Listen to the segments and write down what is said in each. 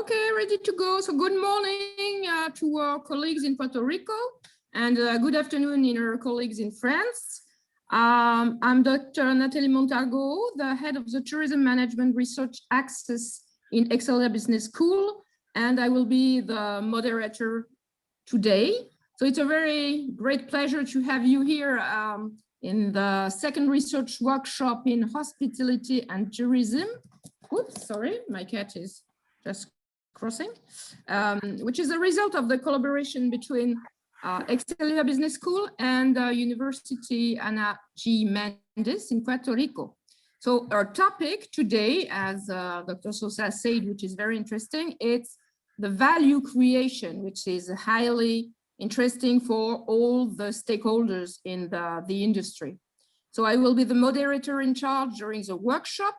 Okay, ready to go. So good morning to our colleagues in Puerto Rico and good afternoon in our colleagues in France. I'm Dr. Nathalie Montargo, the head of the Tourism Management Research Access in Excelia Business School, and I will be the moderator today. So it's a very great pleasure to have you here in the second research workshop in hospitality and tourism. Oops, sorry, my cat is just crossing, which is a result of the collaboration between Excelia Business School and University Ana G. Méndez in Puerto Rico. So our topic today, as Dr. Sosa said, which is very interesting, it's the value creation, which is highly interesting for all the stakeholders in the industry. So I will be the moderator in charge during the workshop,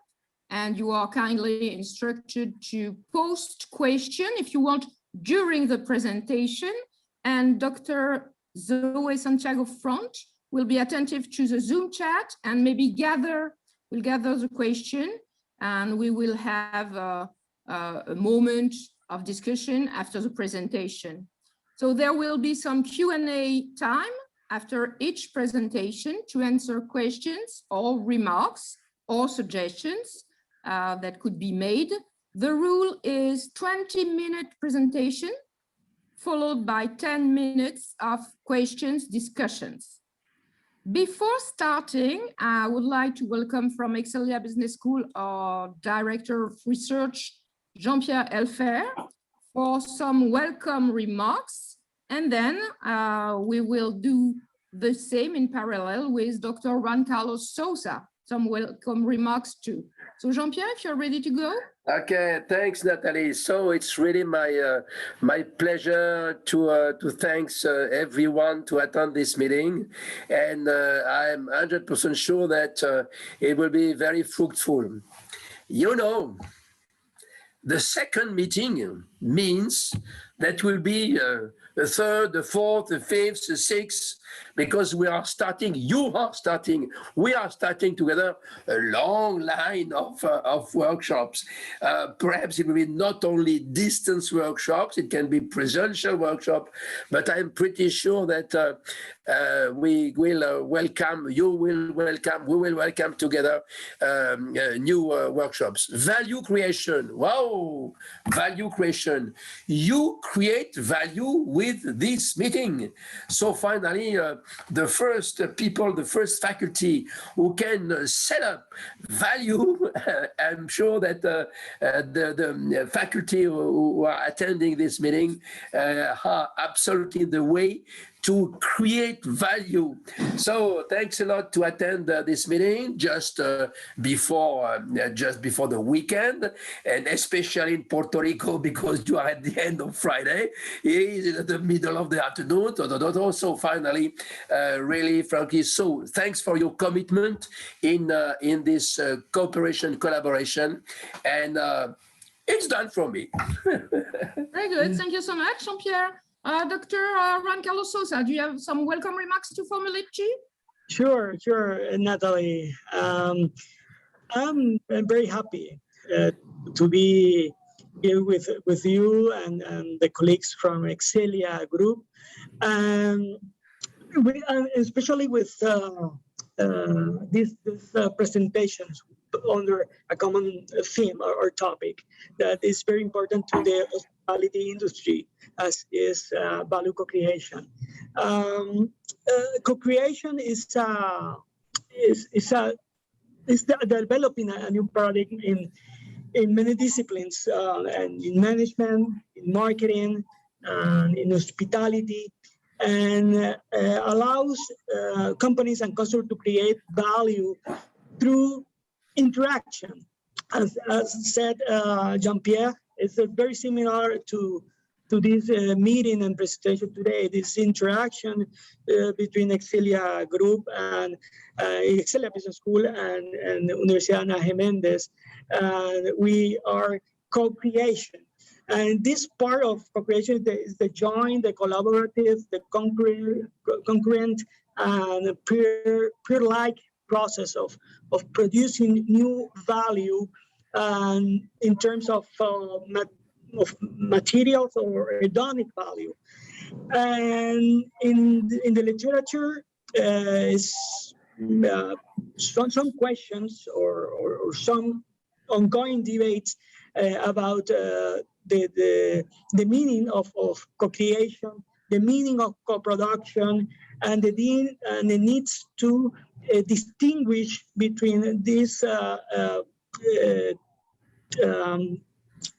and you are kindly instructed to post question if you want during the presentation. And Dr. Zoe Santiago-Font will be attentive to the Zoom chat and maybe we'll gather the question, and we will have a moment of discussion after the presentation. So there will be some Q&A time after each presentation to answer questions or remarks or suggestions that could be made. The rule is 20-minute presentation followed by 10 minutes of questions, discussions. Before starting, I would like to welcome from Excelia Business School our Director of Research, Jean-Pierre Elfer, for some welcome remarks. And then we will do the same in parallel with Dr. Juan Carlos Sosa, some welcome remarks too. So Jean-Pierre, if you're ready to go. Okay, thanks, Nathalie. So it's really my pleasure to thanks everyone to attend this meeting, and I'm 100% sure that it will be very fruitful. You know, the second meeting means that will be the third, the fourth, the fifth, the sixth, because we are starting, we are starting together a long line of workshops. Perhaps it will be not only distance workshops, it can be presential workshop, but I'm pretty sure that we will welcome, we will welcome together new workshops. Value creation, wow, value creation. You create value with this meeting. So finally, the first people, the first faculty who can set up value, I'm sure that the faculty who are attending this meeting are absolutely the way to create value. So thanks a lot to attend this meeting just before the weekend, and especially in Puerto Rico because you are at the end of Friday. It is at the middle of the afternoon. So finally, really, frankly, so thanks for your commitment in this cooperation, collaboration, and it's done for me. Very good. Thank you so much, Jean-Pierre. Dr. Juan Carlos Sosa, do you have some welcome remarks to formulate too? Sure, Natalie. I'm very happy to be here with you and the colleagues from Excelia Group, especially with these presentations under a common theme or topic that is very important to the hospitality industry, as is value co-creation. Co-creation is developing a new paradigm in many disciplines, and in management, in marketing, and in hospitality, and allows companies and customers to create value through interaction. As said Jean-Pierre, it's very similar to this meeting and presentation today, this interaction between Excelia Group and Excelia Business School and Universidad Ana G. Méndez. We are co-creation. And this part of co-creation is the joint, the collaborative, the concurrent, and peer-like process of producing new value in terms of of materials or hedonic value. And in the literature, some questions or some ongoing debates about the meaning of co-creation, the meaning of co-production, and the needs to distinguish between these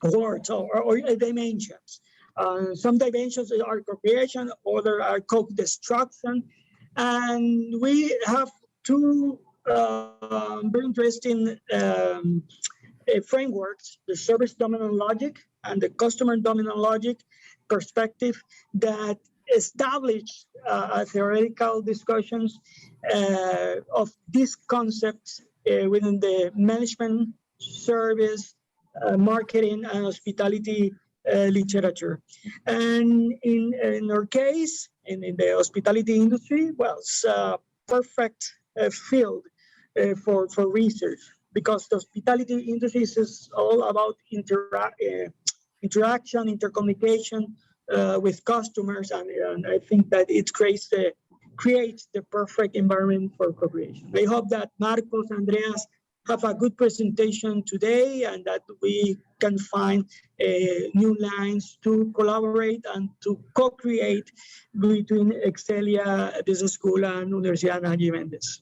words or dimensions. Some dimensions are co-creation, other are co-destruction, and we have two very interesting frameworks: the service dominant logic and the customer dominant logic perspective, that establish theoretical discussions of these concepts within the management, service, marketing, and hospitality literature. And in our case, in the hospitality industry, well, it's a perfect field for research, because the hospitality industry is all about interaction, intercommunication with customers, and I think that it creates the perfect environment for co-creation. I hope that Marcos, Andreas have a good presentation today, and that we can find new lines to collaborate and to co-create between Excelia Business School and Universidad Méndez.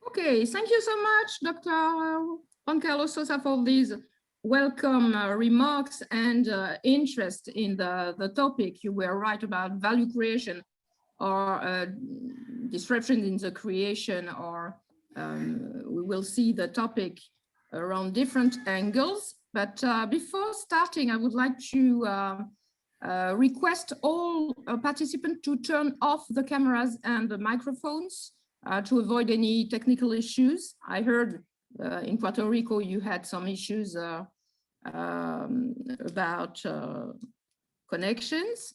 Okay, thank you so much, Dr. Juan Carlos Sosa, for these welcome remarks and interest in the topic. You were right about value creation or disruption in the creation, or we will see the topic around different angles. But before starting, I would like to request all participants to turn off the cameras and the microphones to avoid any technical issues. I heard in Puerto Rico you had some issues about connections.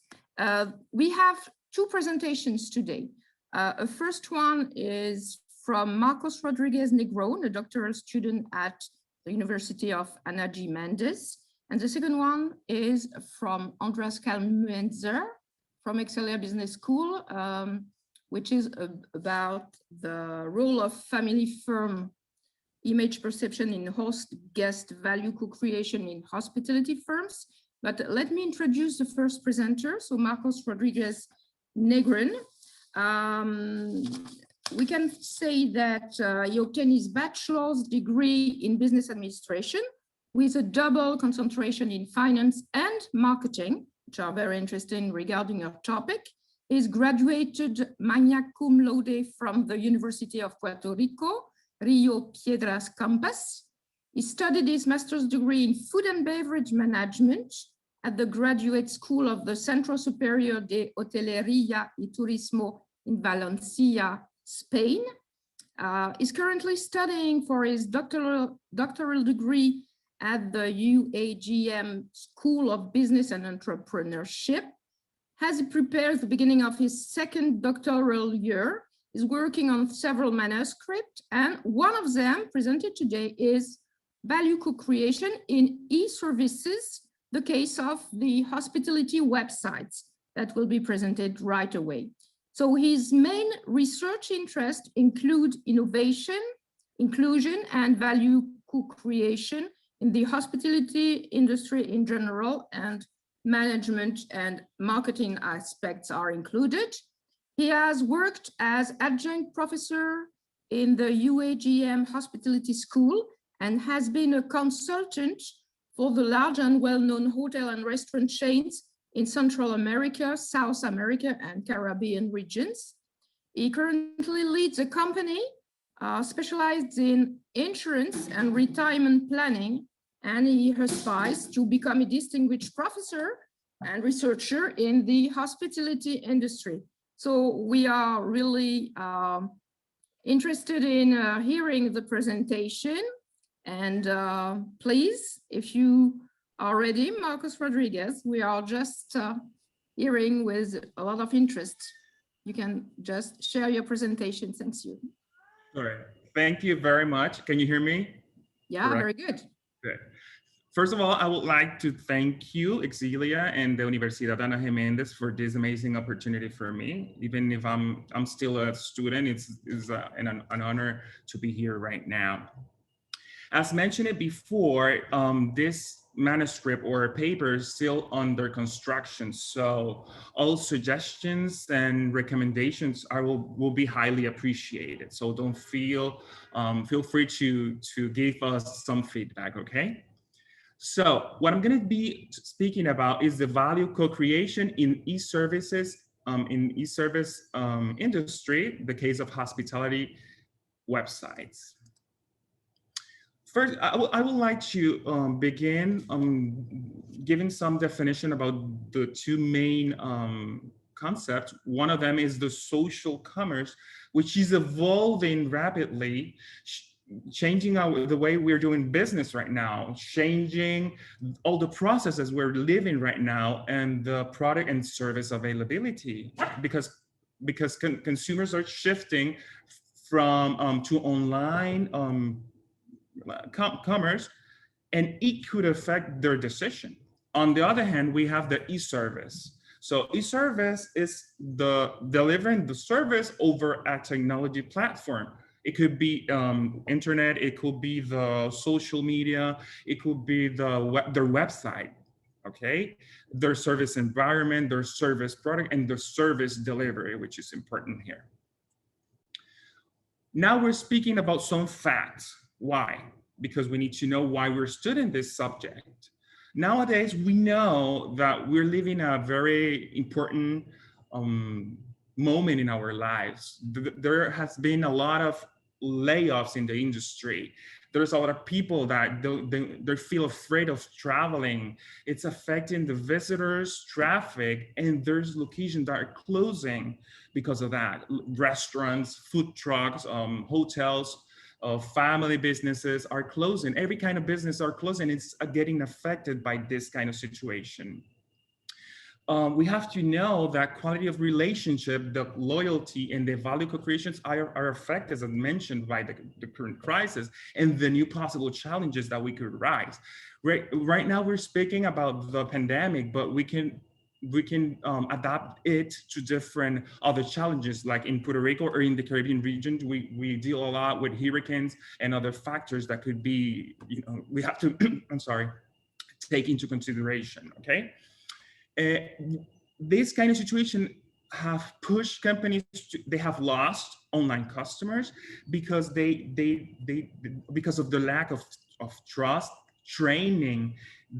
We have two presentations today. A first one is from Marcos Rodríguez Negron, a doctoral student at the University of Méndez. And the second one is from Andreas Kallmuenzer from Excelia Business School, which is about the role of family firm image perception in host guest value co-creation in hospitality firms. But let me introduce the first presenter, so Marcos Rodríguez Negron. We can say that he obtained his bachelor's degree in business administration with a double concentration in finance and marketing, which are very interesting regarding our topic. He's graduated magna cum laude from the University of Puerto Rico, Rio Piedras campus. He studied his master's degree in food and beverage management at the Graduate School of the Centro Superior de Hotelería y Turismo in Valencia, Spain. He's currently studying for his doctoral degree at the UAGM School of Business and Entrepreneurship. As he prepares the beginning of his second doctoral year, he's working on several manuscripts, and one of them presented today is value co-creation in e-services, the case of the hospitality websites that will be presented right away. So his main research interests include innovation, inclusion, and value co-creation in the hospitality industry in general, and management and marketing aspects are included. He has worked as adjunct professor in the UAGM Hospitality School and has been a consultant for the large and well-known hotel and restaurant chains in Central America, South America, and Caribbean regions. He currently leads a company specialized in insurance and retirement planning, and he aspires to become a distinguished professor and researcher in the hospitality industry. So we are really interested in hearing the presentation. And please, if you are ready, Marcos Rodríguez, we are just hearing with a lot of interest. You can just share your presentation. Thanks you. All right. Thank you very much. Can you hear me? Yeah, Correct. very good. Good. First of all, I would like to thank you, Excelia, and the Universidad Méndez for this amazing opportunity for me. Even if I'm still a student, it's an honor to be here right now. As mentioned before, this manuscript or paper is still under construction, so all suggestions and recommendations will be highly appreciated. So don't feel free to give us some feedback, okay? So what I'm going to be speaking about is the value co-creation in e-services, industry, the case of hospitality websites. First, I would like to begin giving some definition about the two main concepts. One of them is the social commerce, which is evolving rapidly, changing the way we're doing business right now, changing all the processes we're living right now, and the product and service availability, because consumers are shifting from to online commerce, and it could affect their decision. On the other hand, we have the e-service. So e-service is the delivering the service over a technology platform. It could be internet, it could be the social media, it could be their website, okay? Their service environment, their service product, and their service delivery, which is important here. Now we're speaking about some facts. Why? Because we need to know why we're studying this subject. Nowadays, we know that we're living a very important moment in our lives. There has been a lot of layoffs in the industry. There's a lot of people that they feel afraid of traveling. It's affecting the visitors, traffic, and there's locations that are closing because of that. Restaurants, food trucks, hotels, family businesses are closing. Every kind of business are closing. It's getting affected by this kind of situation. We have to know that quality of relationship, the loyalty, and the value co-creations are affected, as I mentioned, by the current crisis and the new possible challenges that we could rise. Right now, we're speaking about the pandemic, but we can adapt it to different other challenges, like in Puerto Rico or in the Caribbean region. We deal a lot with hurricanes and other factors that could be, we have to, I'm sorry, take into consideration, okay? This kind of situation have pushed companies they have lost online customers because because of the lack of trust, training,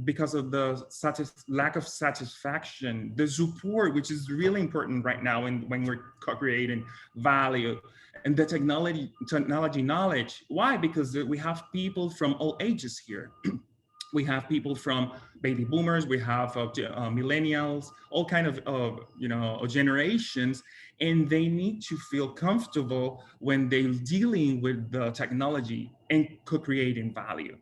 because of the lack of satisfaction, the support, which is really important right now when we're co-creating value, and the technology knowledge. Why? Because we have people from all ages here. We have people from baby boomers, we have millennials, all kind of generations, and they need to feel comfortable when they're dealing with the technology and co-creating value.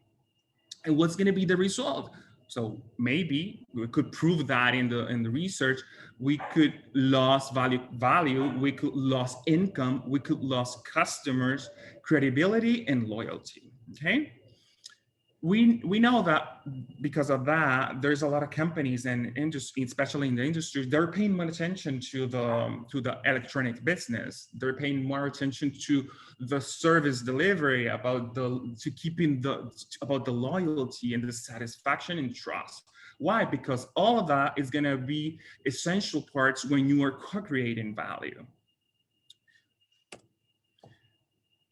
And what's going to be the result? So maybe we could prove that in the research. We could lose value, we could lose income, we could lose customers, credibility, and loyalty. Okay. We know that because of that, there's a lot of companies and industry, especially in the industry, they're paying more attention to the electronic business. They're paying more attention to the service delivery, about the loyalty and the satisfaction and trust. Why? Because all of that is going to be essential parts when you are co-creating value.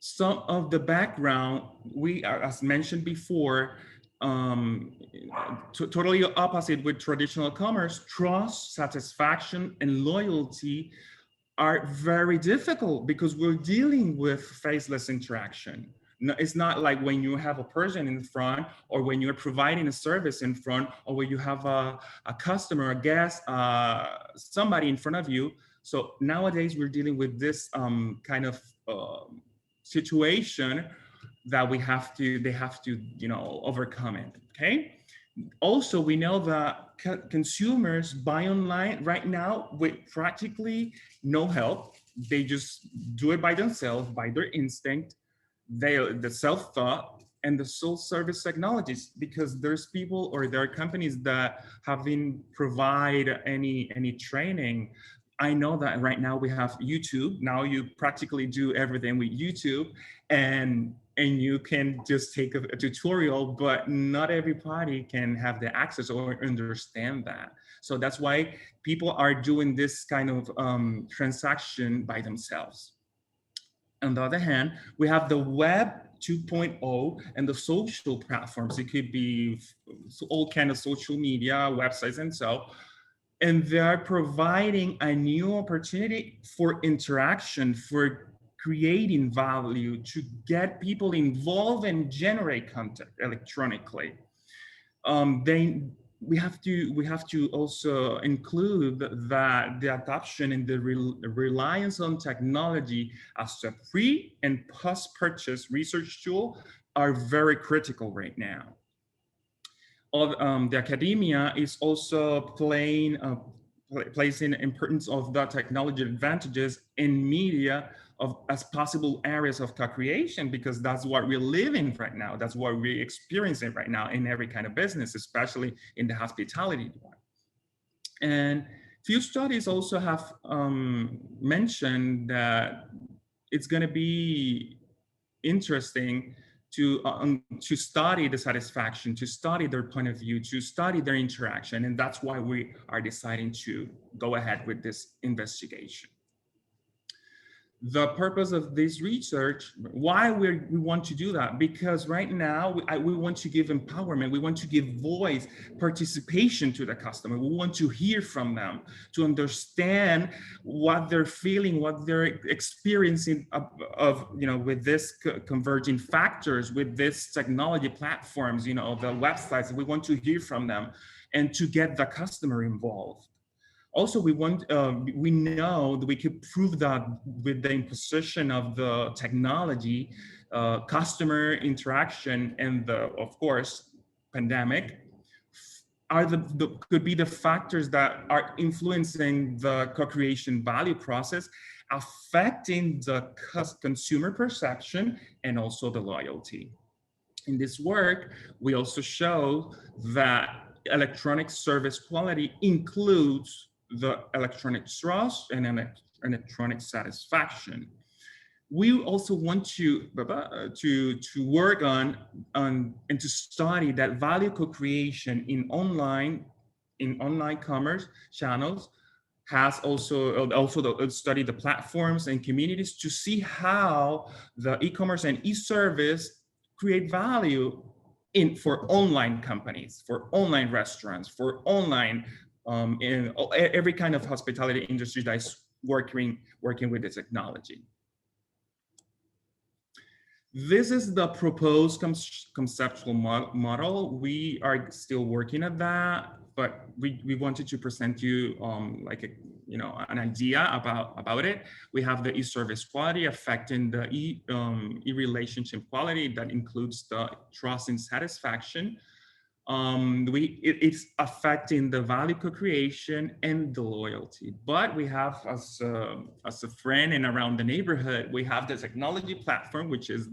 Some of the background, we are, as mentioned before, totally opposite with traditional commerce. Trust, satisfaction, and loyalty are very difficult because we're dealing with faceless interaction. No, it's not like when you have a person in front, or when you're providing a service in front, or when you have a customer, a guest, somebody in front of you. So nowadays we're dealing with this kind of situation that they have to overcome it. Okay. Also, we know that consumers buy online right now with practically no help. They just do it by themselves, by their instinct, the self-thought, and the self-service technologies, because there's people or there are companies that haven't provide any training. I know that right now we have YouTube. Now you practically do everything with YouTube, and you can just take a tutorial, but not everybody can have the access or understand that. So that's why people are doing this kind of transaction by themselves. On the other hand, we have the web 2.0 and the social platforms. It could be all kind of social media, websites, and so. And they're providing a new opportunity for interaction, for creating value, to get people involved and generate content electronically. We have to also include that the adoption and the reliance on technology as a pre and post-purchase research tool are very critical right now. The academia is also placing importance of the technology advantages in media as possible areas of co-creation, because that's what we're living right now. That's what we're experiencing right now in every kind of business, especially in the hospitality one. And few studies also have mentioned that it's going to be interesting to study the satisfaction, to study their point of view, to study their interaction. And that's why we are deciding to go ahead with this investigation. The purpose of this research, why we want to do that, because right now we want to give empowerment, we want to give voice, participation to the customer. We want to hear from them, to understand what they're feeling, what they're experiencing with this converging factors, with this technology platforms, the websites. We want to hear from them and to get the customer involved. Also, we know that we could prove that with the imposition of the technology, customer interaction, and of course, pandemic could be the factors that are influencing the co-creation value process, affecting the consumer perception and also the loyalty. In this work, we also show that electronic service quality includes the electronic trust and electronic satisfaction. We also want to work on and to study that value co-creation in online commerce channels, has also study the platforms and communities to see how the e-commerce and e-service create value for online companies, for online restaurants, for online in every kind of hospitality industry that is working with the technology. This is the proposed conceptual model. We are still working at that, but we wanted to present you an idea about it. We have the e-service quality affecting the e-relationship quality that includes the trust and satisfaction. It's affecting the value co-creation and the loyalty. But we have, as a friend and around the neighborhood, we have the technology platform, which is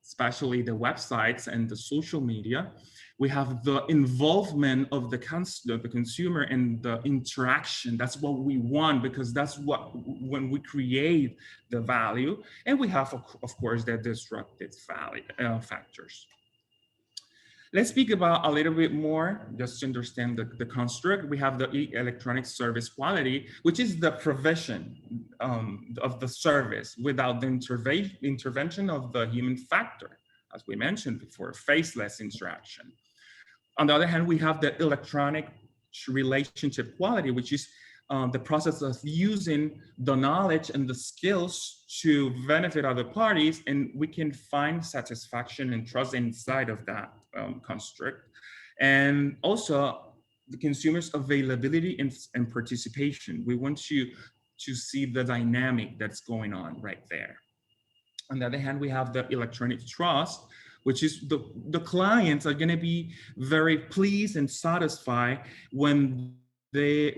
especially the websites and the social media. We have the involvement of the consumer and the interaction. That's what we want, because that's when we create the value. And we have, of course, the disruptive factors. Let's speak about a little bit more, just to understand the construct. We have the electronic service quality, which is the provision of the service without the intervention of the human factor, as we mentioned before, faceless interaction. On the other hand, we have the electronic relationship quality, which is the process of using the knowledge and the skills to benefit other parties, and we can find satisfaction and trust inside of that construct. And also the consumer's availability and participation. We want to see the dynamic that's going on right there. On the other hand, we have the electronic trust, which is the clients are going to be very pleased and satisfied when the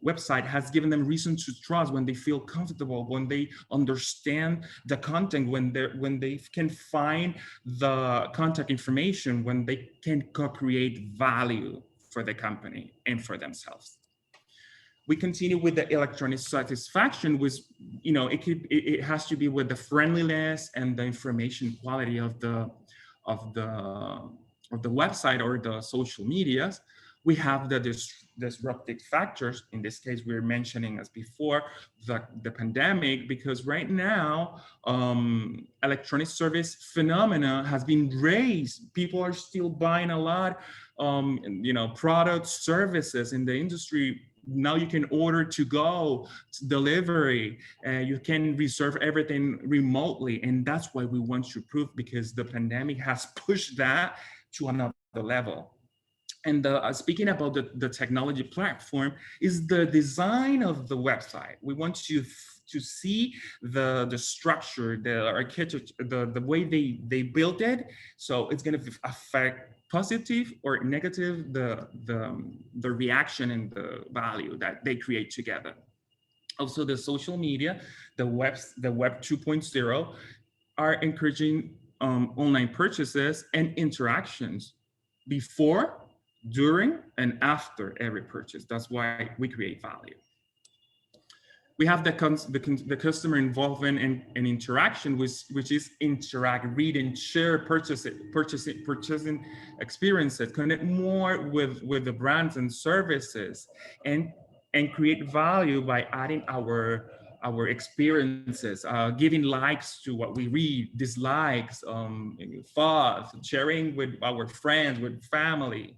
website has given them reason to trust, when they feel comfortable, when they understand the content, when they can find the contact information, when they can co-create value for the company and for themselves. We continue with the electronic satisfaction, which, you know, it has to be with the friendliness and the information quality of the website or the social medias. We have the disruptive factors. In this case, we're mentioning, as before, the pandemic, because right now, electronic service phenomena has been raised. People are still buying a lot, you know, products, services in the industry. Now you can order to go, delivery, you can reserve everything remotely. And that's why we want to prove, because the pandemic has pushed that to another level. And speaking about the technology platform, is the design of the website. We want to see the structure, the architecture, the way they built it. So it's going to affect positive or negative the reaction and the value that they create together. Also, the social media, the web 2.0 are encouraging online purchases and interactions before, during, and after every purchase. That's why we create value. We have the customer involvement and interaction, which is interact, read, and share purchasing experiences, connect more with the brands and services, and create value by adding our experiences, giving likes to what we read, dislikes, thoughts, sharing with our friends, with family.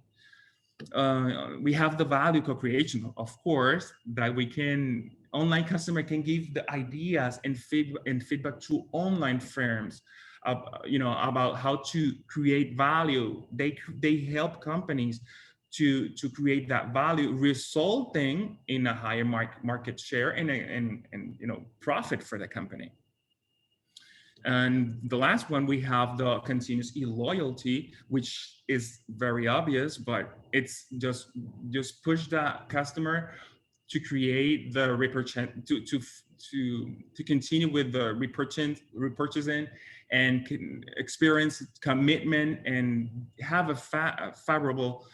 We have the value co-creation, of course, that we can, online customer can give the ideas and feedback to online firms, you know, about how to create value. They help companies to create that value, resulting in a higher market share and you know, profit for the company. And the last one, we have the continuous e-loyalty, which is very obvious, but it's just push that customer to create the to continue with the repurchasing and experience commitment and have a favorable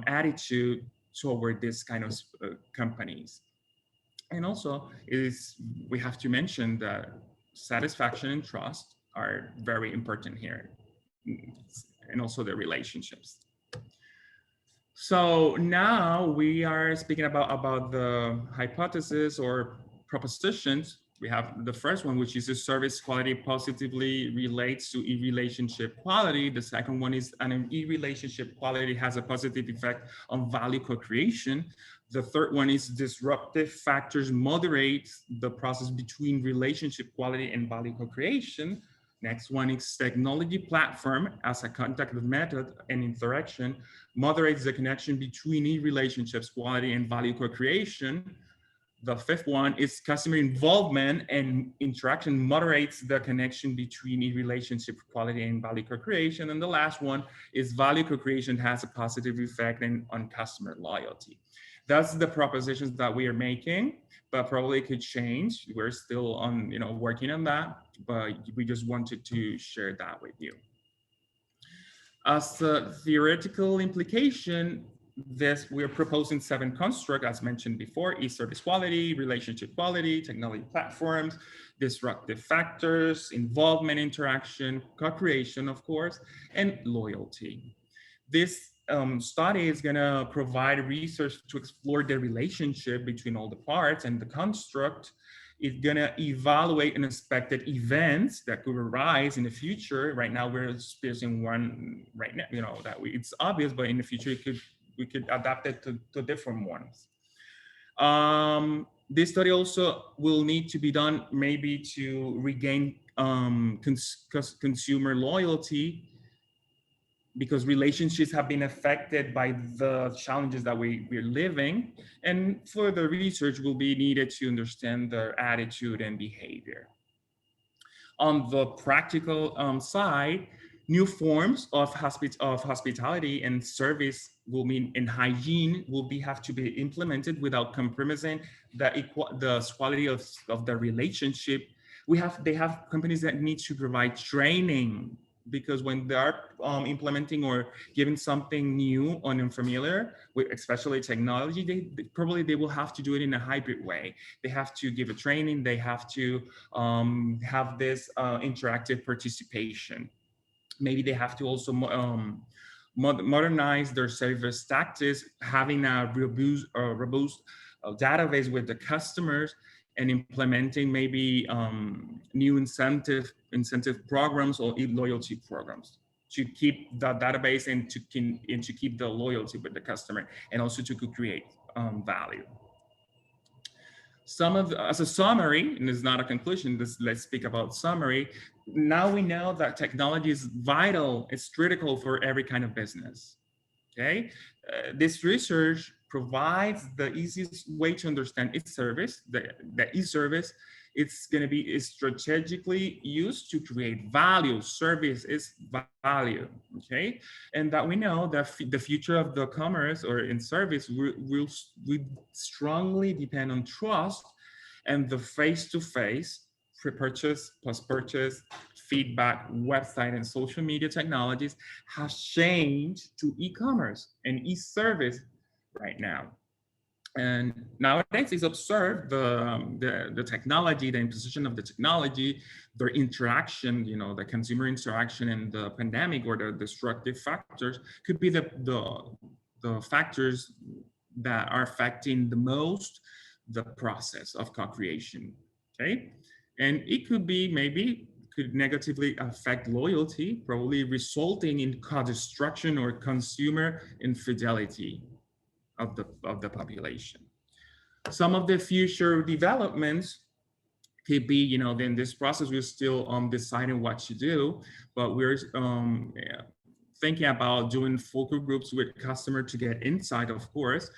attitude toward this kind of companies. And also we have to mention that satisfaction and trust are very important here, and also the relationships. So now we are speaking about the hypothesis or propositions. We have the first one, which is the service quality positively relates to e-relationship quality. The second one is an e-relationship quality has a positive effect on value co-creation. The third one is disruptive factors moderate the process between relationship quality and value co-creation. Next one is technology platform as a contact method and interaction moderates the connection between e-relationships quality and value co-creation. The fifth one is customer involvement and interaction moderates the connection between e-relationship quality and value co-creation. And the last one is value co-creation has a positive effect on customer loyalty. That's the propositions that we are making, but probably could change. We're still on, you know, working on that, but we just wanted to share that with you. As a theoretical implication, we're proposing 7 constructs, as mentioned before: e-service quality, relationship quality, technology platforms, disruptive factors, involvement, interaction, co-creation, of course, and loyalty. This study is going to provide research to explore the relationship between all the parts and the construct. It's going to evaluate unexpected events that could arise in the future. Right now, we're experiencing one right now, you know, that it's obvious, but in the future, we could adapt it to different ones. This study also will need to be done maybe to regain consumer loyalty, because relationships have been affected by the challenges that we're living, and further research will be needed to understand their attitude and behavior. On the practical side, new forms of hospitality and service will mean in hygiene will have to be implemented without compromising the quality of the relationship. They have companies that need to provide training, because when they are implementing or giving something new or unfamiliar, with especially technology, they will have to do it in a hybrid way. They have to give a training. They have to have this interactive participation. Maybe they have to also modernize their service tactics, having a robust database with the customers, and implementing maybe new incentive programs or loyalty programs to keep the database and to keep the loyalty with the customer, and also to create value. As a summary, and it's not a conclusion, let's speak about summary. Now we know that technology is vital, it's critical for every kind of business, okay? This research provides the easiest way to understand its service, the e-service. It's going to be strategically used to create value. Service is value, okay? And that we know that the future of the commerce or in service will strongly depend on trust, and the face-to-face, pre-purchase, post-purchase, feedback, website, and social media technologies have changed to e-commerce and e-service right now. And nowadays, it's observed the technology, the imposition of the technology, their interaction, the consumer interaction, and the pandemic or the destructive factors could be the factors that are affecting the most the process of co-creation. Okay, and it could be could negatively affect loyalty, probably resulting in co-destruction or consumer infidelity of the population. Some of the future developments could be, in this process, we're still deciding what to do, but we're thinking about doing focal groups with customer to get insight, of course.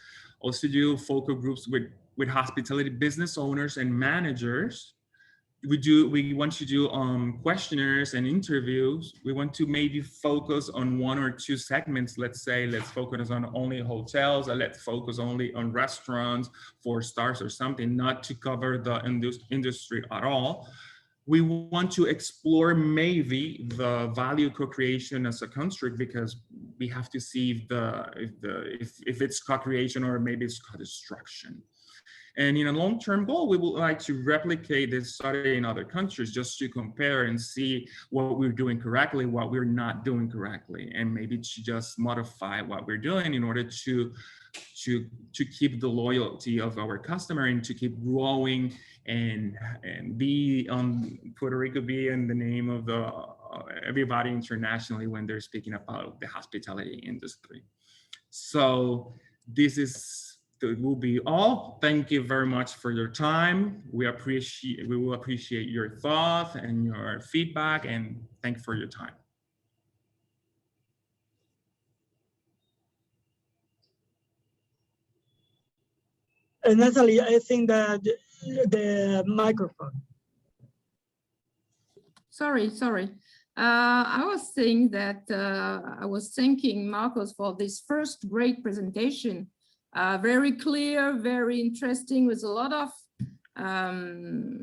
Also do focal groups with hospitality business owners and managers. We want to do questionnaires and interviews. We want to maybe focus on one or two segments. Let's focus on only hotels, or let's focus only on restaurants, 4 stars or something, not to cover the industry at all. We want to explore maybe the value co-creation as a construct, because we have to see if it's co-creation or maybe it's co-destruction. And in a long-term goal, we would like to replicate this study in other countries, just to compare and see what we're doing correctly, what we're not doing correctly, and maybe to just modify what we're doing in order to keep the loyalty of our customer and to keep growing and be on Puerto Rico, be in the name of everybody internationally when they're speaking about the hospitality industry. So it will be all. Thank you very much for your time. We will appreciate your thoughts and your feedback, and thank you for your time. Natalie, I think that the microphone. Sorry. I was saying that I was thanking Marcos for this first great presentation. Very clear, very interesting, with a lot of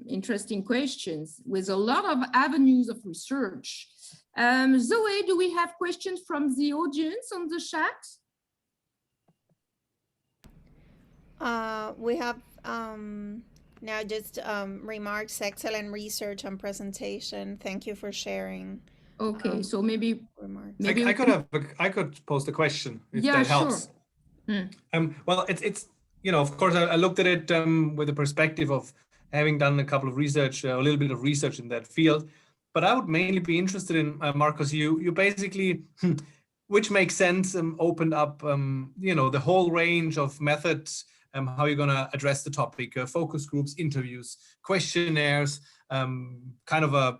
interesting questions, with a lot of avenues of research. Zoe, do we have questions from the audience on the chat? We have now just remarks, excellent research and presentation. Thank you for sharing. Okay, so maybe I could pose the question if that helps. Sure. Well, it's of course I looked at it with the perspective of having done a little bit of research in that field, but I would mainly be interested in Marcos, you basically, which makes sense, opened up the whole range of methods, how you're going to address the topic, focus groups, interviews, questionnaires, kind of a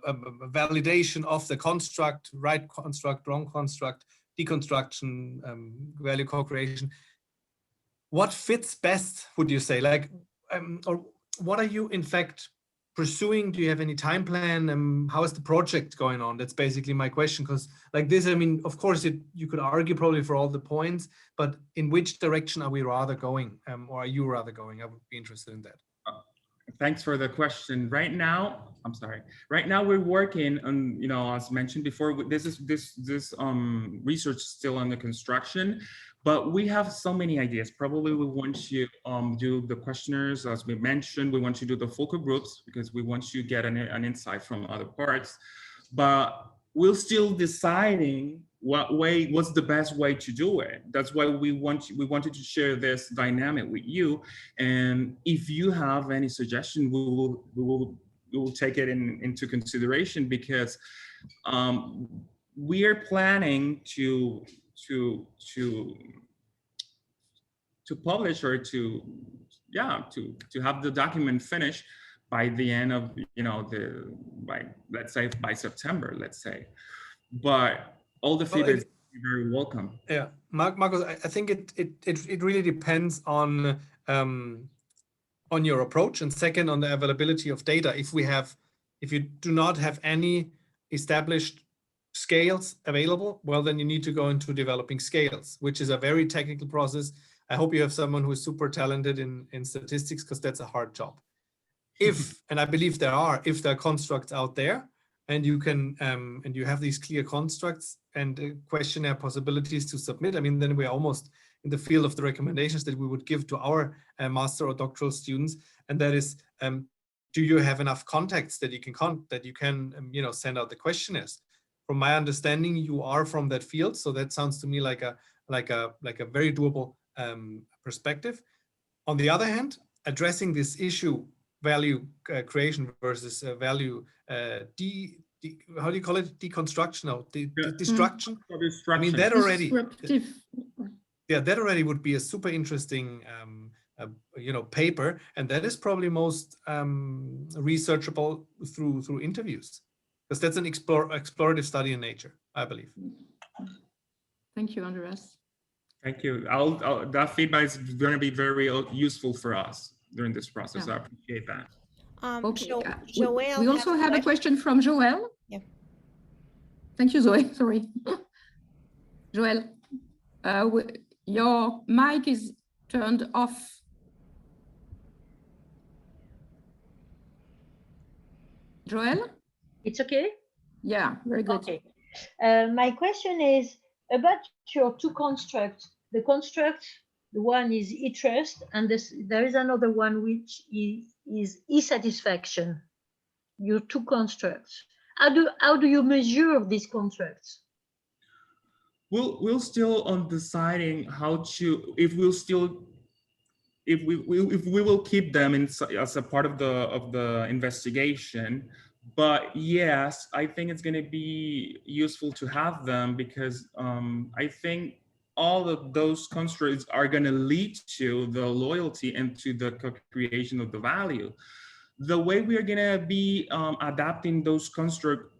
validation of the construct, right construct, wrong construct, deconstruction, value co-creation. What fits best, would you say? Or what are you in fact pursuing? Do you have any time plan? How is the project going on? That's basically my question. Because like this, I mean, of course, you could argue probably for all the points, but in which direction are we rather going, or are you rather going? I would be interested in that. Thanks for the question. Right now, we're working on, as mentioned before, this research is still under construction, but we have so many ideas. Probably we want to do the questionnaires, as we mentioned. We want to do the focal groups because we want to get an insight from other parts, but we're still deciding what's the best way to do it. That's why we wanted to share this dynamic with you. And if you have any suggestion, we will take it into consideration, because we are planning to publish, or to have the document finished by the end of, let's say by September, let's say. But all the feedback is very welcome. Yeah, Marcos, I think it really depends on your approach, and second, on the availability of data. If you do not have any established scales available, well, then you need to go into developing scales, which is a very technical process. I hope you have someone who is super talented in statistics, because that's a hard job. And I believe there are constructs out there, and you can and you have these clear constructs and questionnaire possibilities to submit, I mean, then we're almost in the field of the recommendations that we would give to our master or doctoral students, and that is, do you have enough contacts that you can send out the questionnaires? From my understanding, you are from that field, so that sounds to me like a very doable perspective. On the other hand, addressing this issue, value creation versus value how do you call it? Deconstruction or destruction? I mean, that already, that already would be a super interesting paper, and that is probably most researchable through interviews, because that's an explorative study in nature, I believe. Thank you, Andreas. Thank you. That feedback is going to be very useful for us during this process. Yeah. I appreciate that. Okay. Joelle, we also have a question from Joelle. Yeah. Thank you, Zoe. Sorry. Joelle, your mic is turned off. Joelle? It's okay? Yeah, very good. Okay. My question is about your two constructs. The construct, the one is e-trust, and there is another one which is e-satisfaction. Your two constructs. How do you measure these constructs? We'll still on deciding how to, if we will keep them as a part of the investigation. But yes, I think it's going to be useful to have them, because I think all of those constructs are going to lead to the loyalty and to the co-creation of the value. The way we are going to be adapting those constructs,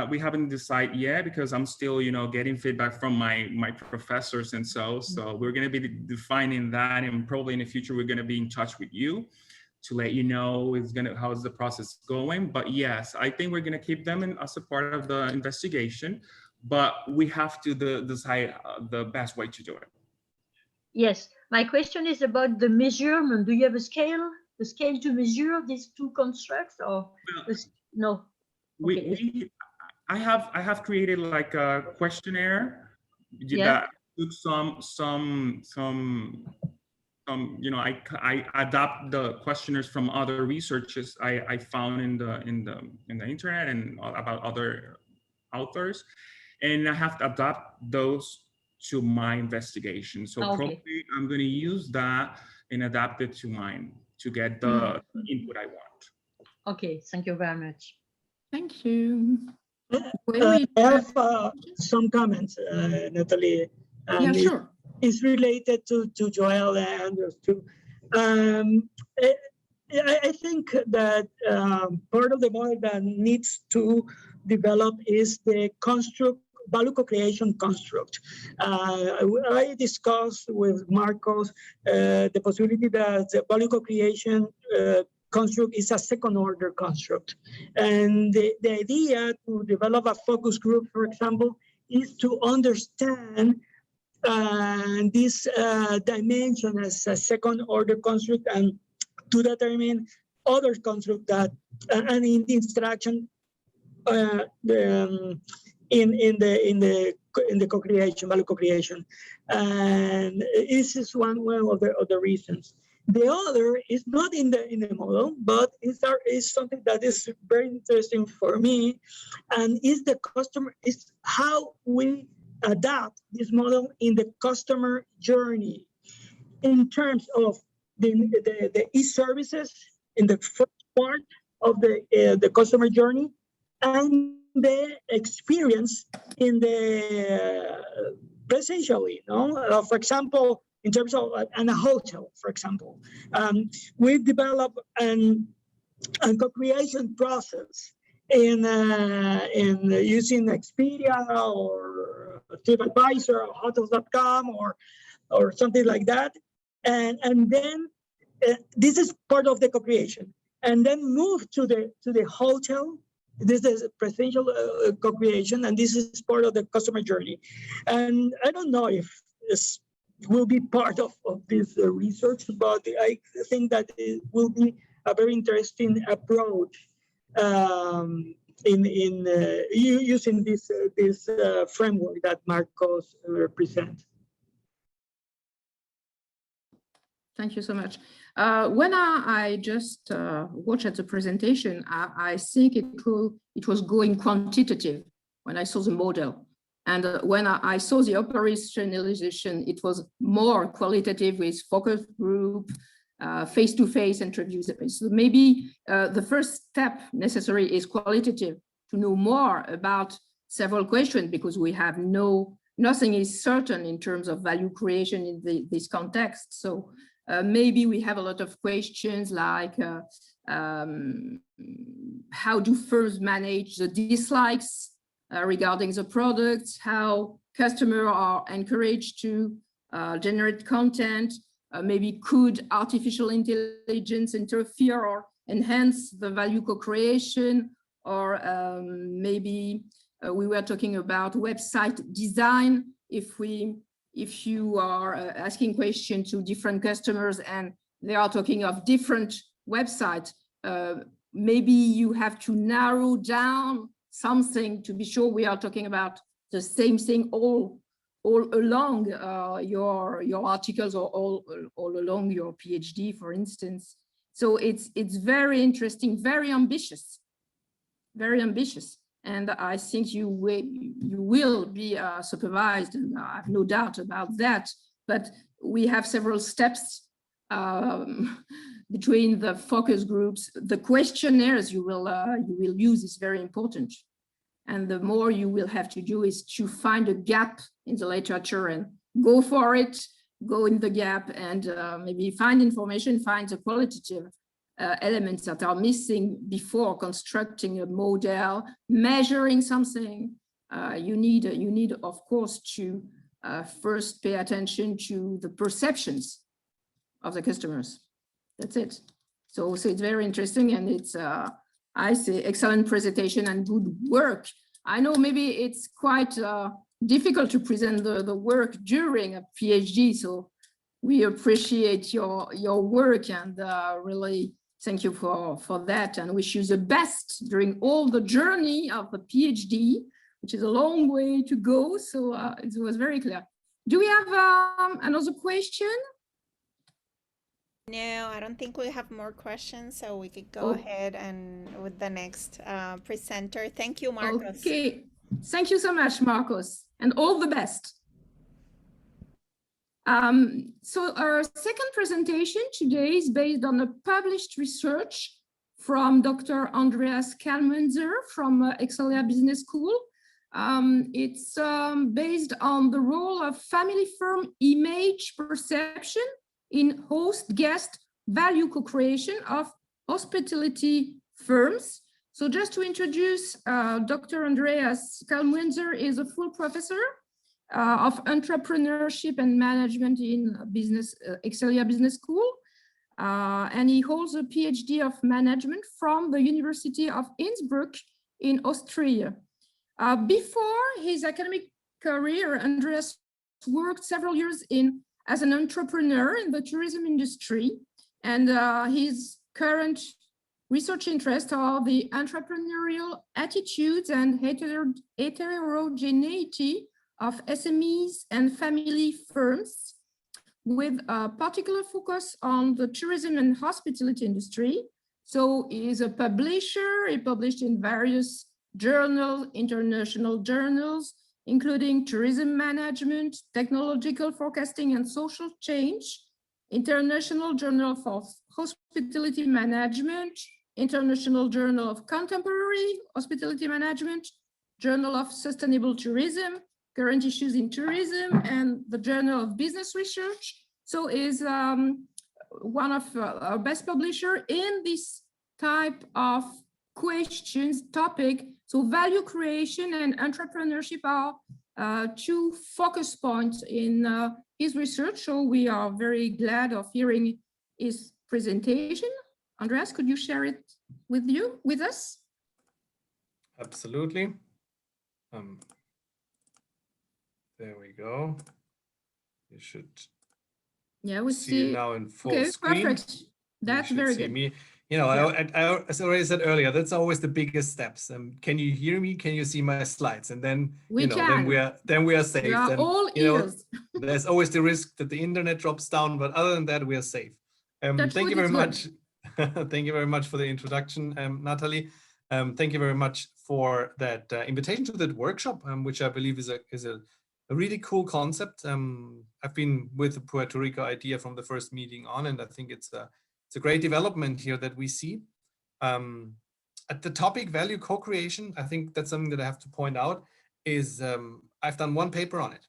we haven't decided yet, because I'm still, getting feedback from my professors, and so we're going to be defining that, and probably in the future we're going to be in touch with you to let you know how is the process going. But yes, I think we're going to keep them as a part of the investigation, but we have to decide the best way to do it. Yes, my question is about the measurement. Do you have a scale to measure these two constructs, or no? Okay. I have created like a questionnaire that took some I adapt the questionnaires from other researches I found in the internet and about other authors, and I have to adapt those to my investigation. So probably I'm going to use that and adapt it to mine to get the input I want. Okay, thank you very much. Thank you. I have some comments, Natalie. Yeah, sure. It's related to Joelle and Andreas too. I think that part of the model that needs to develop is the value co-creation construct. I discussed with Marcos the possibility that the value co-creation construct is a second order construct. And the idea to develop a focus group, for example, is to understand this dimension as a second order construct and to determine other construct that and in the interaction in the co-creation, value co-creation, and this is one of the reasons. The other is not in the model, but is something that is very interesting for me, and is how we adapt this model in the customer journey in terms of the e-services in the first part of the customer journey and the experience in the presentially, for example, in terms of a hotel, for example, we develop a co-creation process in using Expedia or TripAdvisor or Hotels.com or something like that, and then this is part of the co-creation, and then move to the hotel. This is presential co-creation, and this is part of the customer journey. And I don't know if this will be part of this research, but I think that it will be a very interesting approach in using this framework that Marcos presents. Thank you so much. When I just watched the presentation, I think it was going quantitative when I saw the model. And when I saw the operationalization, it was more qualitative with focus group, face-to-face interviews. So maybe the first step necessary is qualitative, to know more about several questions, because we have nothing is certain in terms of value creation in this context. So maybe we have a lot of questions like how do firms manage the dislikes regarding the products, how customers are encouraged to generate content, maybe could artificial intelligence interfere or enhance the value co-creation, or maybe we were talking about website design. If you are asking questions to different customers and they are talking of different websites, maybe you have to narrow down something to be sure we are talking about the same thing all along your articles or all along your PhD, for instance. So it's very interesting, very ambitious. And I think you will be supervised, and I have no doubt about that. But we have several steps between the focus groups. The questionnaires you will use is very important. And the more you will have to do is to find a gap in the literature and go for it, go in the gap, and maybe find information, find the qualitative elements that are missing before constructing a model, measuring something. You need, of course, to first pay attention to the perceptions of the customers. That's it. So it's very interesting, and it's, I say, excellent presentation and good work. I know maybe it's quite difficult to present the work during a PhD, so we appreciate your work, and really thank you for that, and wish you the best during all the journey of the PhD, which is a long way to go. So it was very clear. Do we have another question? No, I don't think we have more questions, so we could go ahead and with the next presenter. Thank you, Marcos. Okay, thank you so much, Marcos, and all the best. So our second presentation today is based on a published research from Dr. Andreas Kallmuenzer from Excelia Business School. It's based on the role of family firm image perception in host-guest value co-creation of hospitality firms. So just to introduce, Dr. Andreas Kallmuenzer is a full professor of entrepreneurship and management in Excelia Business School. and he holds a PhD of management from the University of Innsbruck in Austria. Before his academic career, Andreas worked several years as an entrepreneur in the tourism industry, and his current research interests are the entrepreneurial attitudes and heterogeneity of SMEs and family firms, with a particular focus on the tourism and hospitality industry. So he is a publisher. He published in various journals, international journals, including Tourism Management, Technological Forecasting and Social Change, International Journal for Hospitality Management, International Journal of Contemporary Hospitality Management, Journal of Sustainable Tourism, Current Issues in Tourism, and the Journal of Business Research. So is one of our best publisher in this type of questions, topic. So value creation and entrepreneurship are two focus points in his research. So we are very glad of hearing his presentation. Andreas, could you share it with us? Absolutely. There we go. You should we see it now in full screen. Perfect. That's very good. Me. You know, I as I already said earlier, that's always the biggest steps. Can you hear me? Can you see my slides? And then then we are safe. We are all ears. There's always the risk that the internet drops down, but other than that, we are safe. Thank you very much. Thank you very much for the introduction, Natalie. Thank you very much for that invitation to that workshop, which I believe is a really cool concept. I've been with the Puerto Rico idea from the first meeting on, and I think it's a great development here that we see. At the topic value co-creation, I think that's something that I have to point out is I've done one paper on it,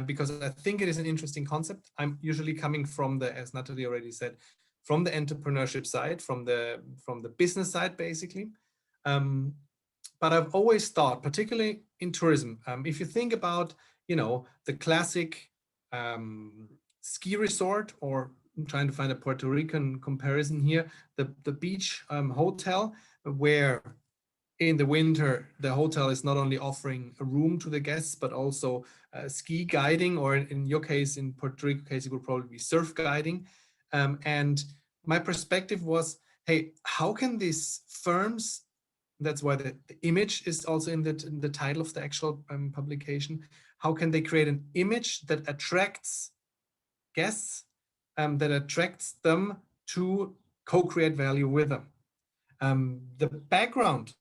because I think it is an interesting concept. I'm usually coming from as Natalie already said, from the entrepreneurship side, from the business side, basically. But I've always thought, particularly in tourism, if you think about, the classic ski resort, or I'm trying to find a Puerto Rican comparison here, the beach hotel, where in the winter, the hotel is not only offering a room to the guests, but also ski guiding, or in your case, in Puerto Rico case, it would probably be surf guiding. And my perspective was, hey, how can these firms, that's why the image is also in the title of the actual publication, how can they create an image that attracts guests, that attracts them to co-create value with them? The background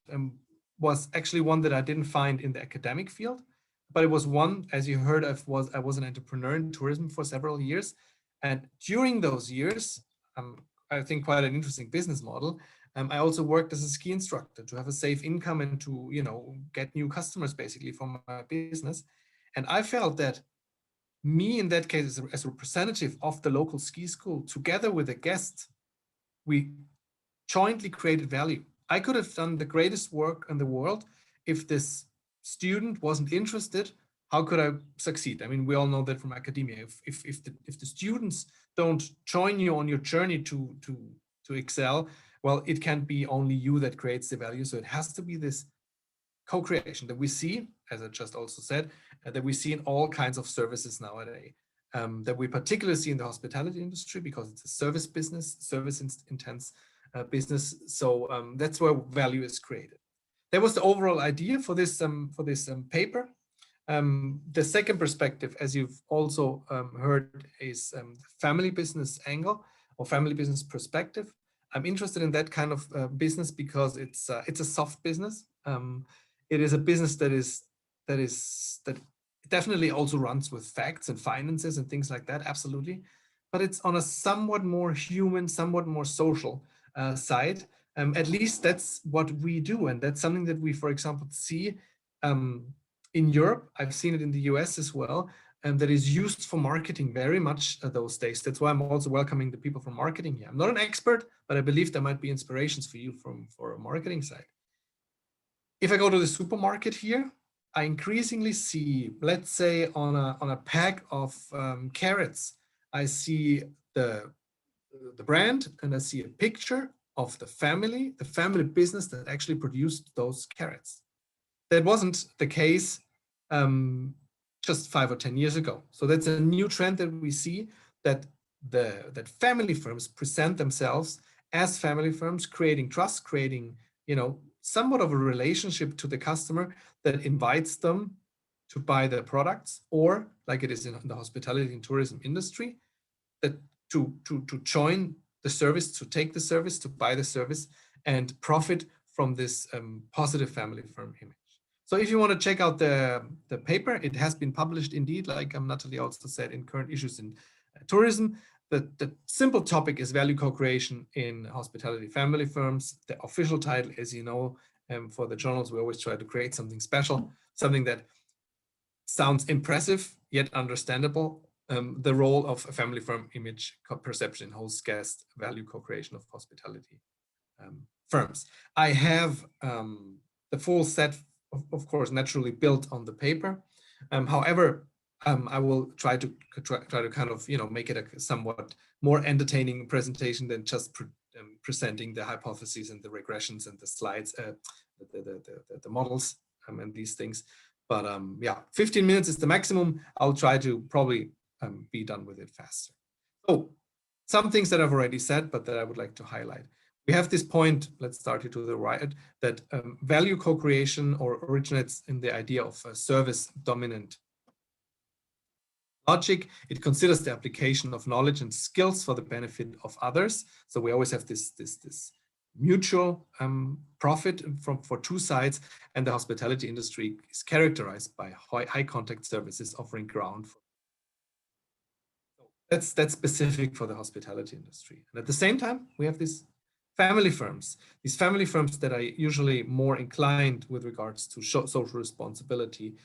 was actually one that I didn't find in the academic field, but it was one, as you heard, I was an entrepreneur in tourism for several years. And during those years, I think quite an interesting business model. I also worked as a ski instructor to have a safe income and to, get new customers basically from my business. And I felt that me, in that case, as a representative of the local ski school, together with a guest, we jointly created value. I could have done the greatest work in the world. If this student wasn't interested, how could I succeed? I mean, we all know that from academia. If the students don't join you on your journey to excel, well, it can't be only you that creates the value. So it has to be this co-creation that we see, as I just also said, that we see in all kinds of services nowadays, that we particularly see in the hospitality industry, because it's a service business, service-intense business. So that's where value is created. That was the overall idea for this paper. The second perspective, as you've also heard, is family business angle or family business perspective. I'm interested in that kind of business because it's a soft business. It is a business that definitely also runs with facts and finances and things like that, absolutely. But it's on a somewhat more human, somewhat more social side. At least that's what we do, and that's something that we, for example, see in Europe. I've seen it in the US as well, and that is used for marketing very much those days. That's why I'm also welcoming the people from marketing here. I'm not an expert, but I believe there might be inspirations for you for a marketing side. If I go to the supermarket here, I increasingly see, let's say on a pack of carrots, I see the the brand, and I see a picture of the family business that actually produced those carrots. That wasn't the case just 5 or 10 years ago. So that's a new trend that we see, that that family firms present themselves as family firms, creating trust, creating, you know, somewhat of a relationship to the customer that invites them to buy their products, or like it is in the hospitality and tourism industry, that to join the service, to take the service, to buy the service, and profit from this positive family firm image. So if you want to check out the paper, it has been published indeed, like Natalie also said, in Current Issues in Tourism. The simple topic is value co-creation in hospitality family firms. The official title, as you know, for the journals, we always try to create something special, something that sounds impressive yet understandable. The role of a family firm image perception, host guest value co-creation of hospitality firms. I have the full set, of course, naturally built on the paper. However, I will try to kind of, you know, make it a somewhat more entertaining presentation than just presenting the hypotheses and the regressions and the slides, the models and these things. But yeah, 15 minutes is the maximum. I'll try to probably be done with it faster. So some things that I've already said, but that I would like to highlight. We have this point, let's start here to the right, that value co-creation originates in the idea of a service dominant logic. It considers the application of knowledge and skills for the benefit of others. So we always have this mutual profit for two sides, and the hospitality industry is characterized by high contact services offering ground for. That's specific for the hospitality industry. And at the same time, we have these family firms that are usually more inclined with regards to social responsibility,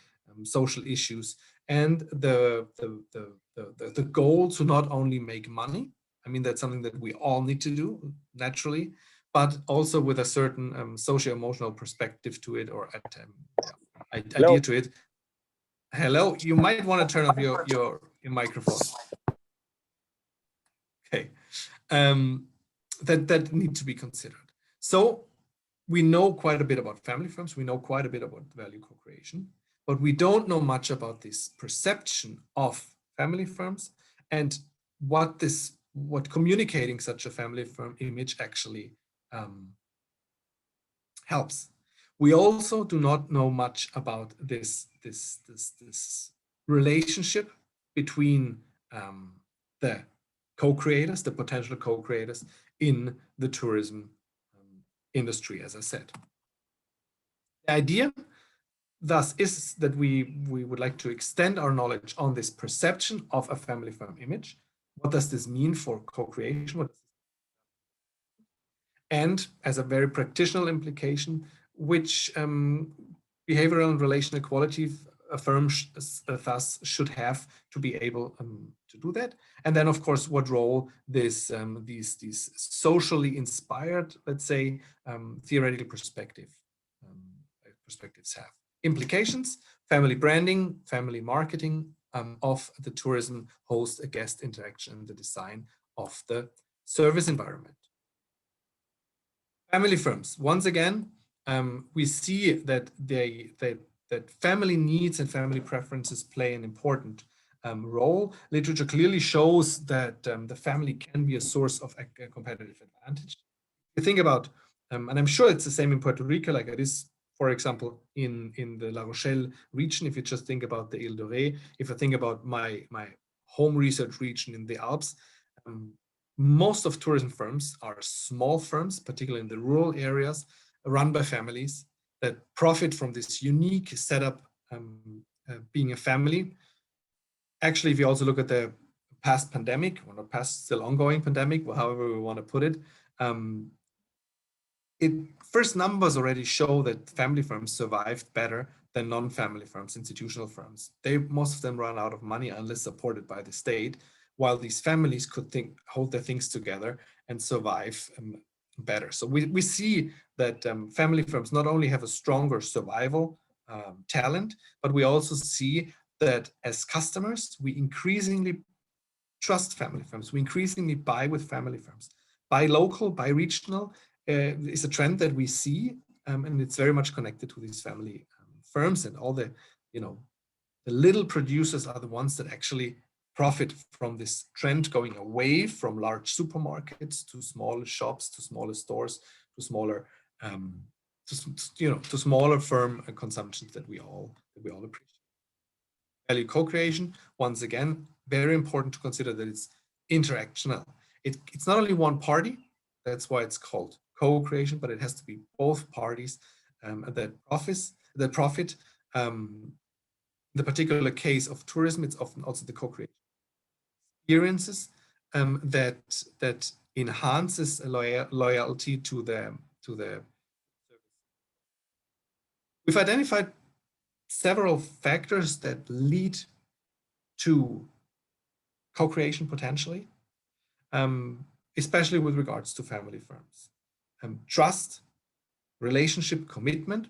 social issues, and the goal to not only make money. I mean, that's something that we all need to do naturally, but also with a certain socio-emotional perspective to it, or idea to it. Hello, you might want to turn off your microphone. Okay, that need to be considered. So we know quite a bit about family firms. We know quite a bit about value co-creation, but we don't know much about this perception of family firms and what communicating such a family firm image actually helps. We also do not know much about this relationship between the co-creators, the potential co-creators in the tourism industry, as I said. The idea thus is that we would like to extend our knowledge on this perception of a family firm image. What does this mean for co-creation? And as a very practical implication, which behavioral and relational quality a firm thus should have to be able to do that. And then, of course, what role these socially inspired, let's say, theoretical perspectives have. Implications: family branding, family marketing of the tourism host, a guest interaction, and the design of the service environment. Family firms, once again, we see that that family needs and family preferences play an important role. Literature clearly shows that the family can be a source of a competitive advantage. You think about, and I'm sure it's the same in Puerto Rico, like it is, for example, in the La Rochelle region. If you just think about the Ile de Ré, if I think about my home research region in the Alps, most of tourism firms are small firms, particularly in the rural areas, run by families that profit from this unique setup, being a family. Actually, if you also look at the past pandemic, or not past, still ongoing pandemic, however we want to put it, first numbers already show that family firms survived better than non-family firms, institutional firms. Most of them run out of money unless supported by the state, while these families could hold their things together and survive better. So we see that family firms not only have a stronger survival talent, but we also see that as customers, we increasingly trust family firms. We increasingly buy with family firms. Buy local, buy regional is a trend that we see, and it's very much connected to these family firms, and all the, the little producers are the ones that actually profit from this trend, going away from large supermarkets to smaller shops, to smaller stores, to smaller, to smaller firm consumptions that we all appreciate. Value co-creation, once again, very important to consider that it's interactional. It's not only one party, that's why it's called co-creation, but it has to be both parties that profit. The particular case of tourism, it's often also the co-creation experiences that enhances loyalty to the service. We've identified several factors that lead to co-creation potentially, especially with regards to family firms. Trust, relationship commitment,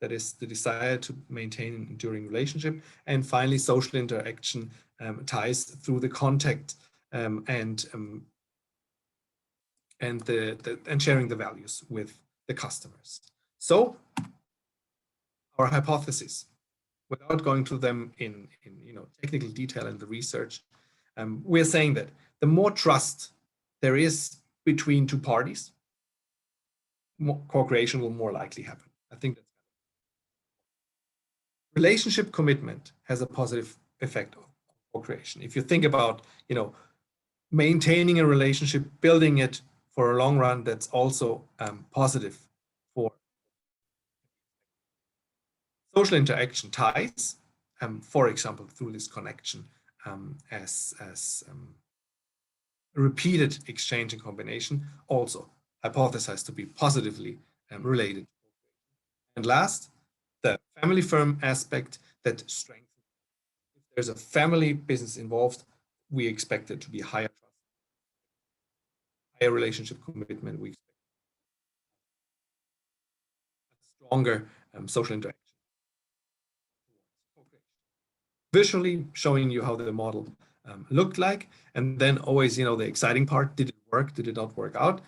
that is the desire to maintain an enduring relationship, and finally social interaction ties through the contact and sharing the values with the customers. So our hypothesis, without going to them in technical detail in the research, we're saying that the more trust there is between two parties, more co-creation will more likely happen. I think that's relationship commitment has a positive effect on co-creation. If you think about, maintaining a relationship, building it for a long run, that's also positive for social interaction ties, for example, through this connection as repeated exchange and combination, also hypothesized to be positively related. And last, the family firm aspect that strengthens. If there's a family business involved, we expect it to be higher trust, higher relationship commitment. We expect a stronger social interaction. Visually showing you how the model looked like, and then always, the exciting part: did it work? Did it not work out?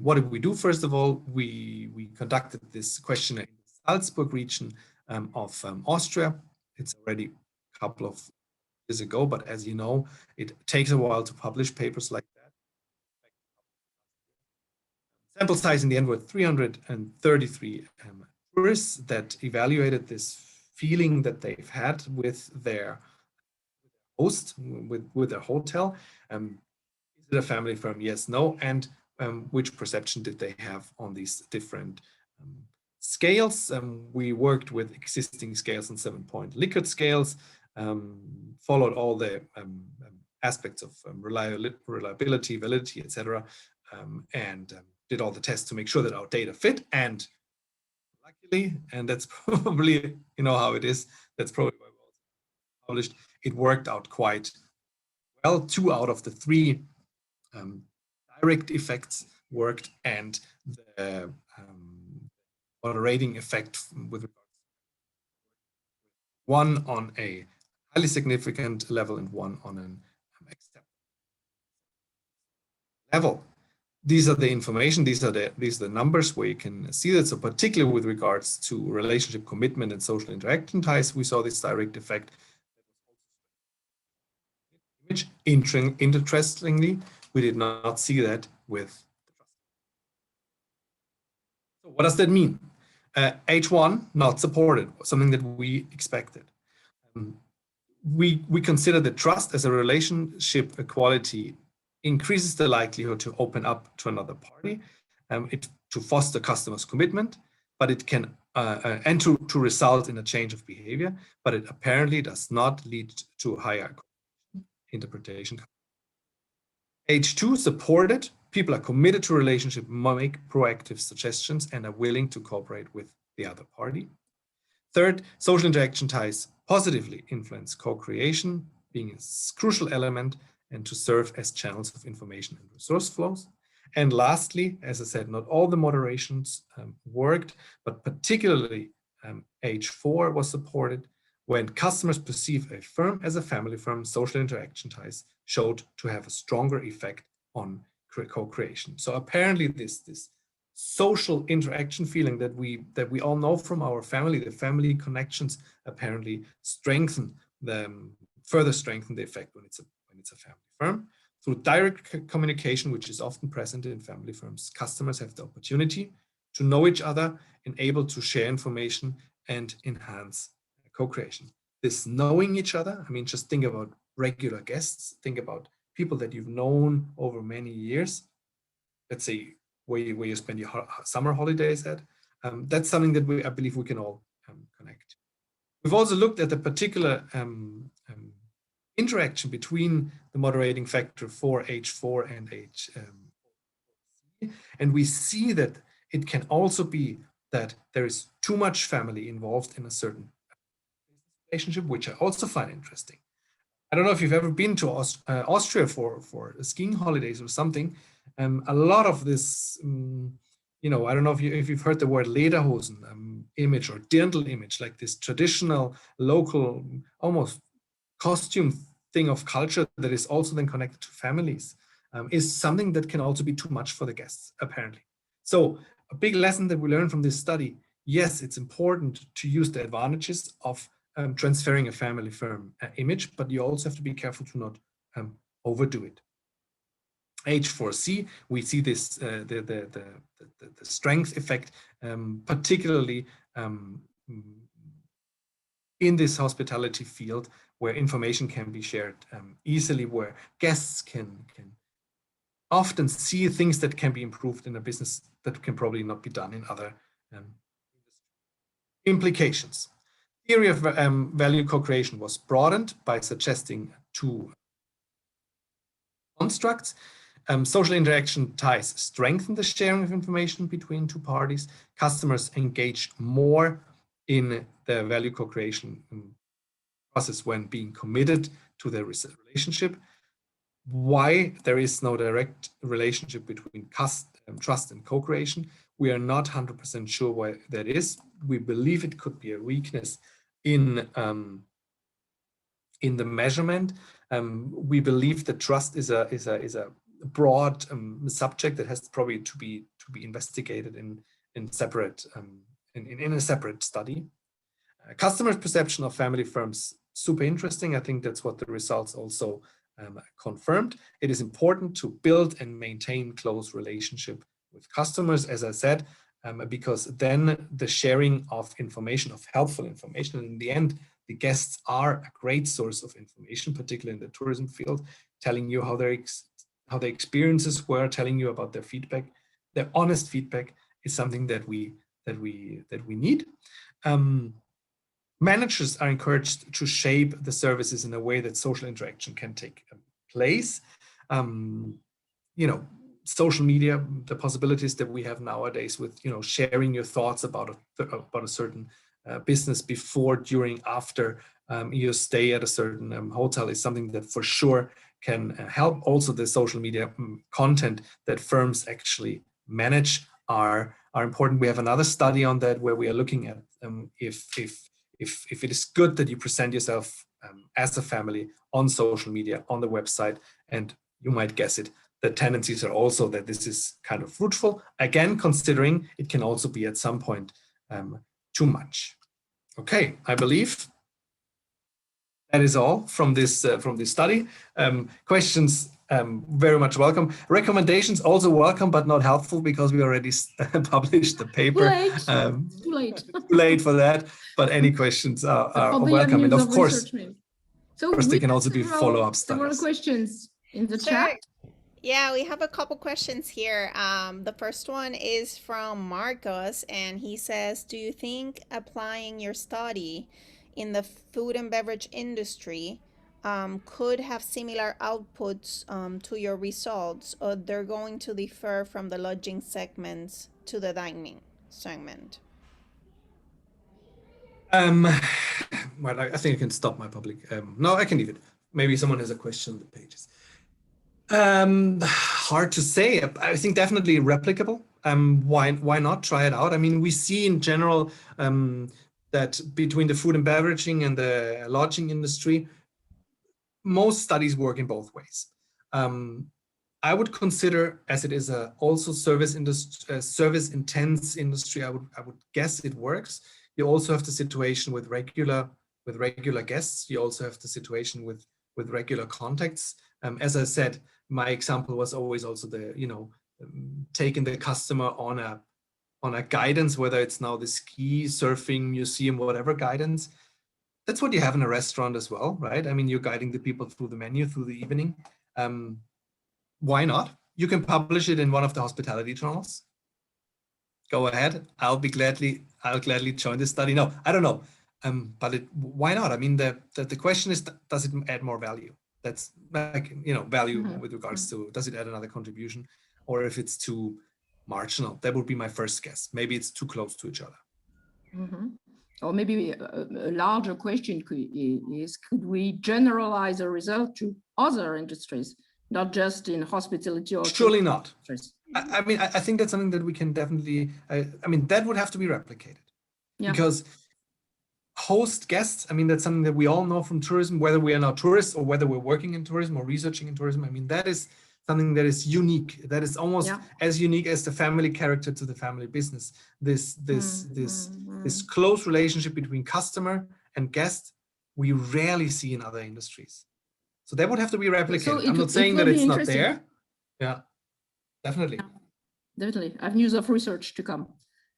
What did we do? First of all, we conducted this questionnaire in the Salzburg region of Austria. It's already a couple of years ago, but as you know, it takes a while to publish papers like that. Sample size in the end were 333 tourists that evaluated this feeling that they've had with their host, with their hotel. Is it a family firm? Yes, no. And which perception did they have on these different scales? We worked with existing scales and 7-point Likert scales, followed all the aspects of reliability, validity, etc., and did all the tests to make sure that our data fit. And luckily, and that's probably, how it is, that's probably why we also published, it worked out quite well. 2 out of the 3 direct effects worked, and the moderating effect with regards to one on a highly significant level and one on an acceptable level. These are the information, these are the numbers where you can see that. So particularly with regards to relationship commitment and social interaction ties, we saw this direct effect. Interestingly, we did not see that with the trust. So what does that mean? H1 not supported, something that we expected. We consider that trust as a relationship equality increases the likelihood to open up to another party, to foster customers' commitment, but it can and to result in a change of behavior, but it apparently does not lead to higher interpretation. H2 supported. People are committed to a relationship, make proactive suggestions, and are willing to cooperate with the other party. Third, social interaction ties positively influence co-creation, being a crucial element, and to serve as channels of information and resource flows. And lastly, as I said, not all the moderations worked, but particularly H4 was supported, When customers perceive a firm as a family firm, social interaction ties showed to have a stronger effect on co-creation. So apparently this social interaction feeling that we all know from our family, the family connections apparently further strengthen the effect when it's a family firm. Through direct communication, which is often present in family firms, customers have the opportunity to know each other and able to share information and enhance co-creation. This knowing each other, I mean, just think about regular guests, think about people that you've known over many years, let's say where you spend your summer holidays at. That's something that I believe we can all connect. We've also looked at the particular interaction between the moderating factor for H4 and H4C, and we see that it can also be that there is too much family involved in a certain relationship, which I also find interesting. I don't know if you've ever been to Austria for skiing holidays or something. A lot of this, I don't know if you've heard the word Lederhosen image or Dirndl image, like this traditional local, almost costume thing of culture that is also then connected to families, is something that can also be too much for the guests, apparently. So a big lesson that we learned from this study, yes, it's important to use the advantages of transferring a family firm image, but you also have to be careful to not overdo it. H4C, we see this the strength effect, particularly in this hospitality field, where information can be shared easily, where guests can often see things that can be improved in a business that can probably not be done in other implications. Theory of value co-creation was broadened by suggesting two constructs. Social interaction ties strengthen the sharing of information between two parties. Customers engage more in the value co-creation process when being committed to their relationship. Why there is no direct relationship between trust and co-creation, we are not 100% sure why that is. We believe it could be a weakness in the measurement. We believe that trust is a broad subject that has probably to be investigated in a separate study. Customer perception of family firms, super interesting. I think that's what the results also confirmed. It is important to build and maintain close relationship with customers, as I said, because then the sharing of information, of helpful information, and in the end, the guests are a great source of information, particularly in the tourism field, telling you how their experiences were, telling you about their feedback. Their honest feedback is something that we need. Managers are encouraged to shape the services in a way that social interaction can take place. Social media, the possibilities that we have nowadays with sharing your thoughts about a certain business before, during, after your stay at a certain hotel is something that for sure can help. Also, the social media content that firms actually manage are important. We have another study on that where we are looking at if it is good that you present yourself as a family on social media, on the website, and you might guess it, the tendencies are also that this is kind of fruitful. Again, considering it can also be at some point too much. Okay, I believe that is all from this study. Questions very much welcome. Recommendations also welcome, but not helpful because we already published the paper. Too late. Too late for that. But any questions are welcome, and of course, there can also be follow-up studies. Several questions in the chat. Yeah, we have a couple questions here. The first one is from Marcos, and he says, do you think applying your study in the food and beverage industry could have similar outputs to your results, or they're going to differ from the lodging segments to the dining segment? Well, I think I can stop my public. No, I can leave it. Maybe someone has a question on the pages. Hard to say. I think definitely replicable. Why not try it out? I mean, we see in general, there that between the food and beveraging and the lodging industry, most studies work in both ways. I would consider, as it is also service intense industry, I would guess it works. You also have the situation with regular guests. You also have the situation with regular contacts. As I said, my example was always also the, taking the customer on a guidance, whether it's now the ski, surfing, museum, whatever guidance. That's what you have in a restaurant as well, right? I mean, you're guiding the people through the menu, through the evening. Why not? You can publish it in one of the hospitality journals. Go ahead. I'll gladly join this study. No, I don't know. But why not? I mean, the question is, does it add more value? That's like, value with regards to, does it add another contribution? Or if it's too marginal, that would be my first guess. Maybe it's too close to each other. Or maybe a larger question is, could we generalize the result to other industries, not just in hospitality or surely not. I mean, I think that's something that we can definitely, I mean, that would have to be replicated. Because host guests, I mean, that's something that we all know from tourism, whether we are now tourists or whether we're working in tourism or researching in tourism. I mean, that is something that is unique. That is almost as unique as the family character to the family business. This close relationship between customer and guest, we rarely see in other industries. So that would have to be replicated. So I'm not saying that it's not there. Yeah, definitely. Definitely. Avenues of research to come.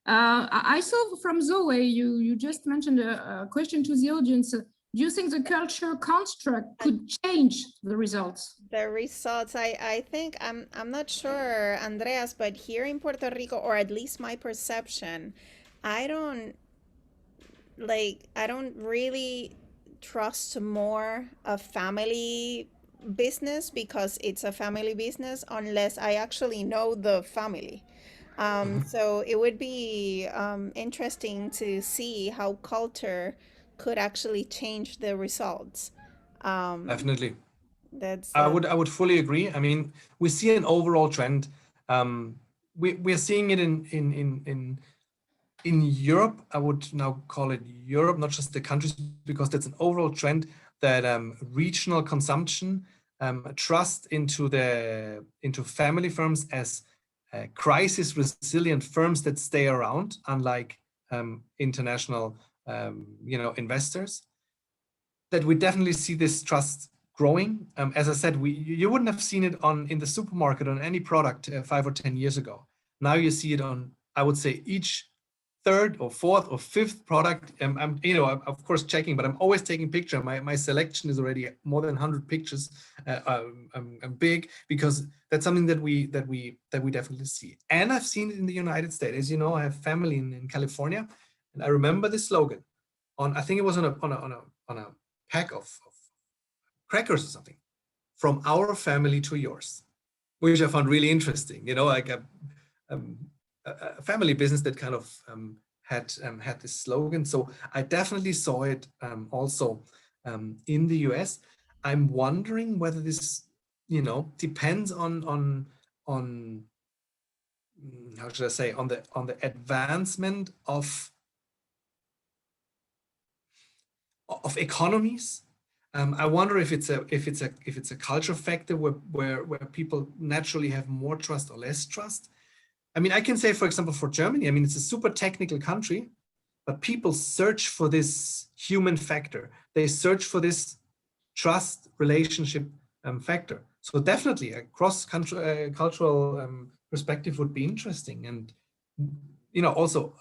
I saw from Zoe, you just mentioned a question to the audience. Do you think the culture construct could change the results? The results, I think, I'm not sure, Andreas, but here in Puerto Rico, or at least my perception, I don't really trust more a family business because it's a family business unless I actually know the family. So it would be interesting to see how culture could actually change the results. Definitely. That's I would fully agree. I mean, we see an overall trend. We're seeing it in Europe. I would now call it Europe, not just the countries, because that's an overall trend that regional consumption, trust into family firms as crisis resilient firms that stay around, unlike international investors, that we definitely see this trust growing. As I said, you wouldn't have seen it in the supermarket on any product 5 or 10 years ago. Now you see it on, I would say, each third or fourth or fifth product. I'm of course checking, but I'm always taking picture. My selection is already more than 100 pictures. I'm big because that's something that we definitely see. And I've seen it in the United States. As you know, I have family in California, and I remember this slogan I think it was on a pack of crackers or something, from our family to yours, which I found really interesting. Like a family business that kind of had this slogan. So I definitely saw it also in the US. I'm wondering whether this, depends on how should I say, on the advancement of economies. I wonder if it's a culture factor where people naturally have more trust or less trust. I mean, I can say, for example, for Germany, I mean, it's a super technical country, but people search for this human factor. They search for this trust relationship factor. So definitely a cross-cultural perspective would be interesting. And, also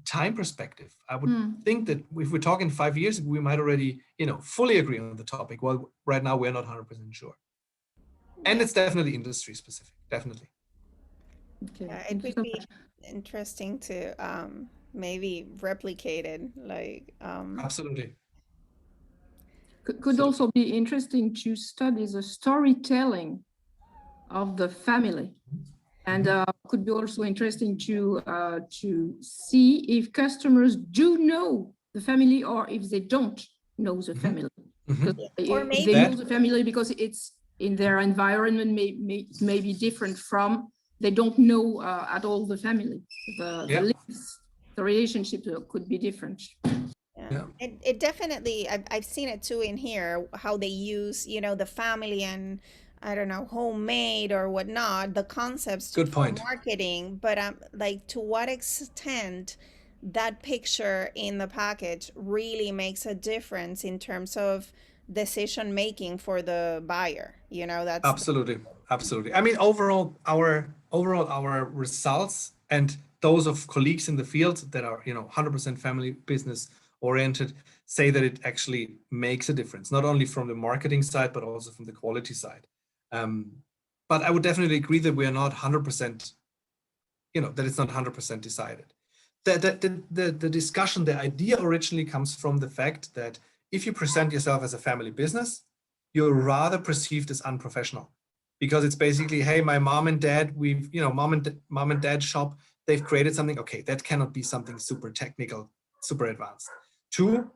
time perspective. I would think that if we're talking 5 years, we might already, fully agree on the topic. Well, right now, we're not 100% sure. And it's definitely industry specific, definitely. Okay. It would be interesting to maybe replicate it, like absolutely. Could also be interesting to study the storytelling of the family, and could be also interesting to see if customers do know the family or if they don't know the family. Or maybe they know the family because it's in their environment, may be different from. They don't know at all the family. The relationship could be different. It definitely, I've seen it too in here, how they use, the family and I don't know, homemade or whatnot, the concepts Good for point. marketing, but like to what extent that picture in the package really makes a difference in terms of decision making for the buyer, that's Absolutely. I mean, overall our results and those of colleagues in the field that are 100% family business oriented say that it actually makes a difference, not only from the marketing side but also from the quality side. But I would definitely agree that we are not 100%, that it's not 100% decided. The discussion, the idea originally comes from the fact that if you present yourself as a family business, you're rather perceived as unprofessional, because it's basically, hey, my mom and dad, mom and dad shop, they've created something. Okay, that cannot be something super technical, super advanced. 2,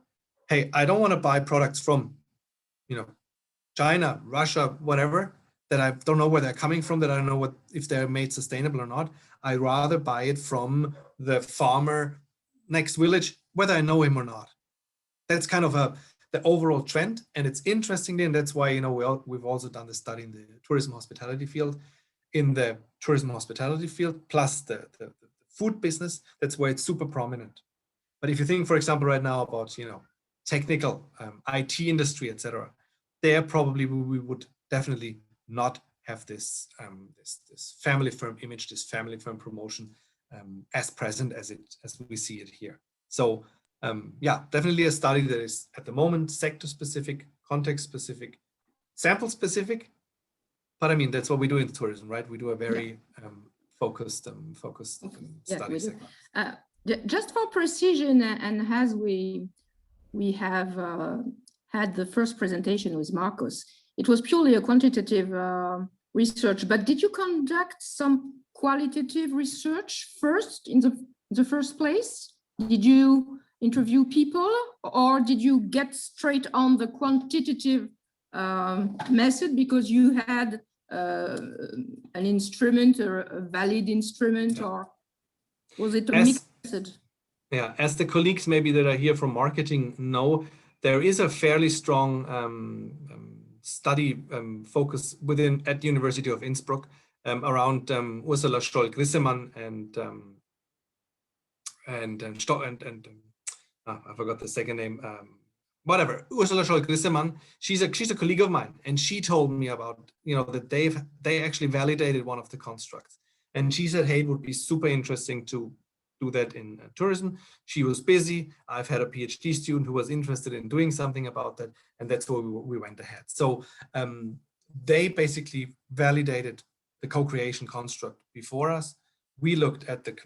hey, I don't want to buy products from, China, Russia, whatever, that I don't know where they're coming from, that I don't know if they're made sustainable or not. I rather buy it from the farmer next village, whether I know him or not. That's kind of the overall trend, and it's interesting, and that's why we've also done the study in the tourism hospitality field. In the tourism hospitality field, plus the food business, that's where it's super prominent. But if you think, for example, right now about technical IT industry, etc., there probably we would definitely not have this this family firm image, this family firm promotion as present as we see it here. So yeah, definitely a study that is at the moment sector specific, context specific, sample specific. But I mean, that's what we do in tourism, right? We do a very focused study segment. Just for precision, and as we have had the first presentation with Marcos, it was purely a quantitative research, but did you conduct some qualitative research first in the first place? Did you interview people, or did you get straight on the quantitative method because you had an instrument or a valid instrument, or was it a mixed method? Yeah, as the colleagues maybe that are here from marketing know, there is a fairly strong study focus at the University of Innsbruck around Ursula Scholl-Grissemann and I forgot the second name. Whatever, Ursula Scholl-Grissemann. She's a colleague of mine, and she told me about that they actually validated one of the constructs, and she said, hey, it would be super interesting to do that in tourism. She was busy. I've had a PhD student who was interested in doing something about that, and that's where we went ahead. So they basically validated the co-creation construct before us. We looked at the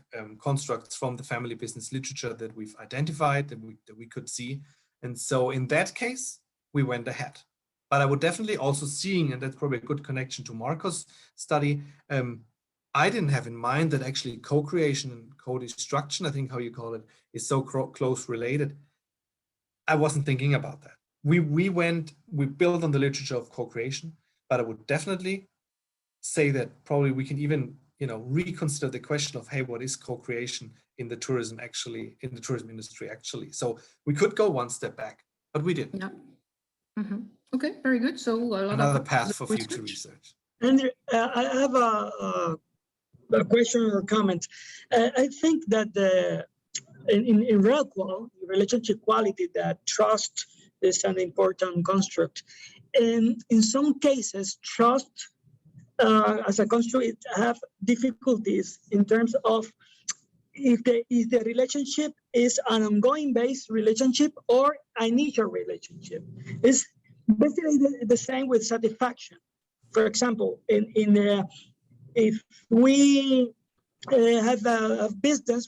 constructs from the family business literature that we've identified, that we could see. And so in that case, we went ahead. But I would definitely also seeing, and that's probably a good connection to Marcos' study, I didn't have in mind that actually co-creation and co-destruction, I think how you call it, is so close related. I wasn't thinking about that. We built on the literature of co-creation, but I would definitely say that probably we can even reconsider the question of, hey, what is co-creation in the tourism industry actually? So we could go one step back, but we didn't. Yeah. Mm-hmm. Okay, very good. So another path for future research. Andrew, I have a question or comment. I think that in relationship quality, that trust is an important construct. And in some cases, trust as a construct have difficulties in terms of if the relationship is an ongoing based relationship or an initial relationship. It's basically the same with satisfaction. For example, if we have a business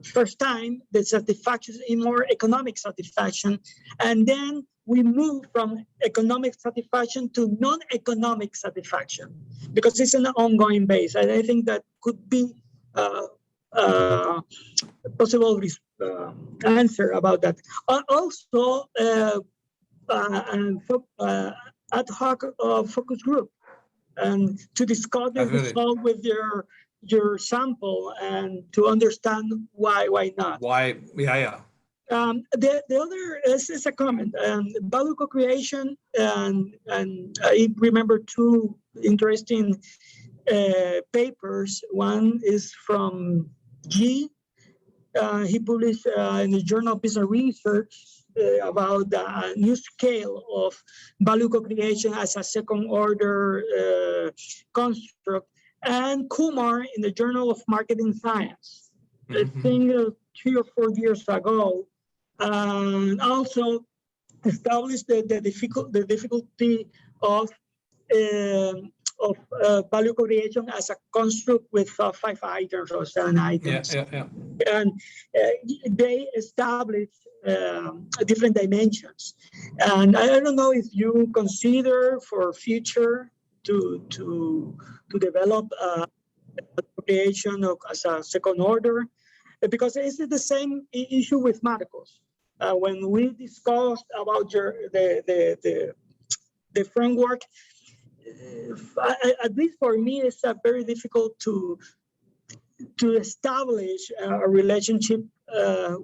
first time, the satisfaction is more economic satisfaction, and then we move from economic satisfaction to non-economic satisfaction because it's an ongoing base. And I think that could be a possible answer about that. Also, ad hoc focus group, and to discuss the result with your sample and to understand why not. Why, yeah. The other is a comment. Value co-creation, and I remember two interesting papers. One is from G. He published in the Journal of Business Research about the new scale of value co-creation as a second-order construct, and Kumar in the Journal of Marketing Science. I think 3 or 4 years ago, and also established the difficulty of value creation as a construct with 5 items or 7 items. And they established different dimensions. And I don't know if you consider for future to develop creation as a second order, because it's the same issue with Marcos. When we discussed about the framework, at least for me, it's very difficult to establish a relationship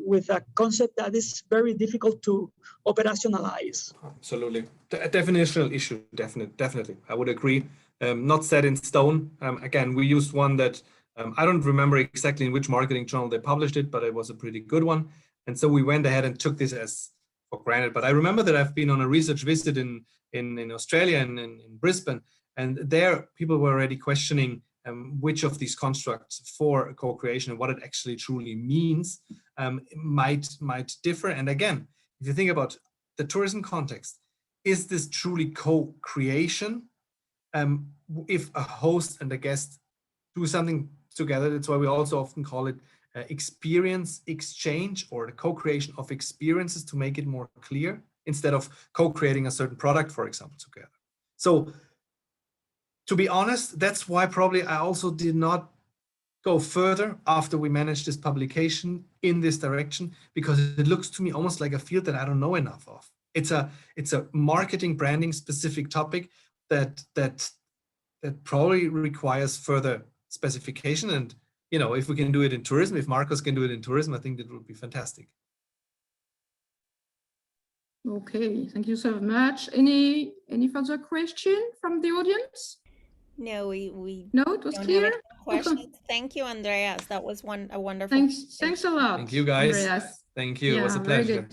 with a concept that is very difficult to operationalize. Absolutely, a definitional issue. Definitely, I would agree. Not set in stone. Again, we used one that I don't remember exactly in which marketing journal they published it, but it was a pretty good one. And so we went ahead and took this as for granted. But I remember that I've been on a research visit in Australia and in Brisbane, and there people were already questioning which of these constructs for co-creation and what it actually truly means might differ. And again, if you think about the tourism context, is this truly co-creation? If a host and a guest do something together, that's why we also often call it experience exchange, or the co-creation of experiences, to make it more clear, instead of co-creating a certain product, for example, together. So to be honest, that's why probably I also did not go further after we managed this publication in this direction, because it looks to me almost like a field that I don't know enough of. It's a marketing branding specific topic that probably requires further specification. And if we can do it in tourism, if Marcos can do it in tourism, I think that would be fantastic. Okay, thank you so much. Any further question from the audience? No, we No, it was clear. Questions. Thank you, Andreas. That was a wonderful. Thanks a lot. Thank you, guys. Andreas. Thank you. It was a pleasure.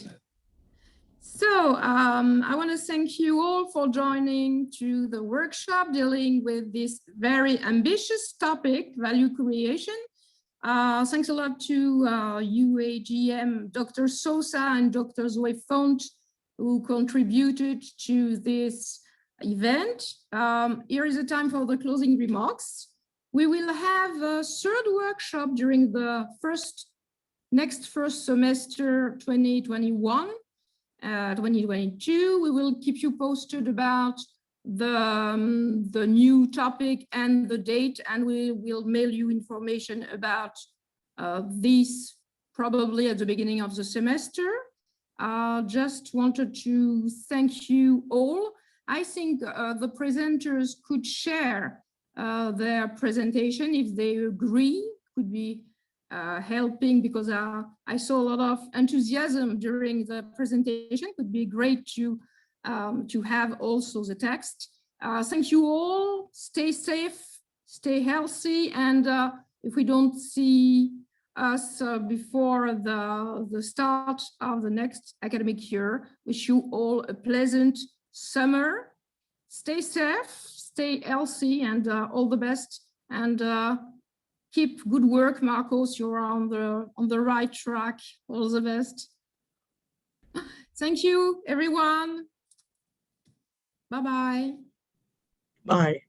So I want to thank you all for joining to the workshop dealing with this very ambitious topic, value creation. Thanks a lot to UAGM, Dr. Sosa and Dr. Zoe Font, who contributed to this event. Here is the time for the closing remarks. We will have a third workshop during the next first semester 2021. 2022. We will keep you posted about the new topic and the date, and we will mail you information about this probably at the beginning of the semester. Just wanted to thank you all. I think the presenters could share their presentation if they agree, could be helping, because I saw a lot of enthusiasm during the presentation. Could be great to have also the text. Thank you all. Stay safe, stay healthy, and if we don't see us before the start of the next academic year, wish you all a pleasant summer. Stay safe, stay healthy, and all the best. And keep good work, Marcos. You're on the right track. All the best. Thank you, everyone. Bye-bye. Bye.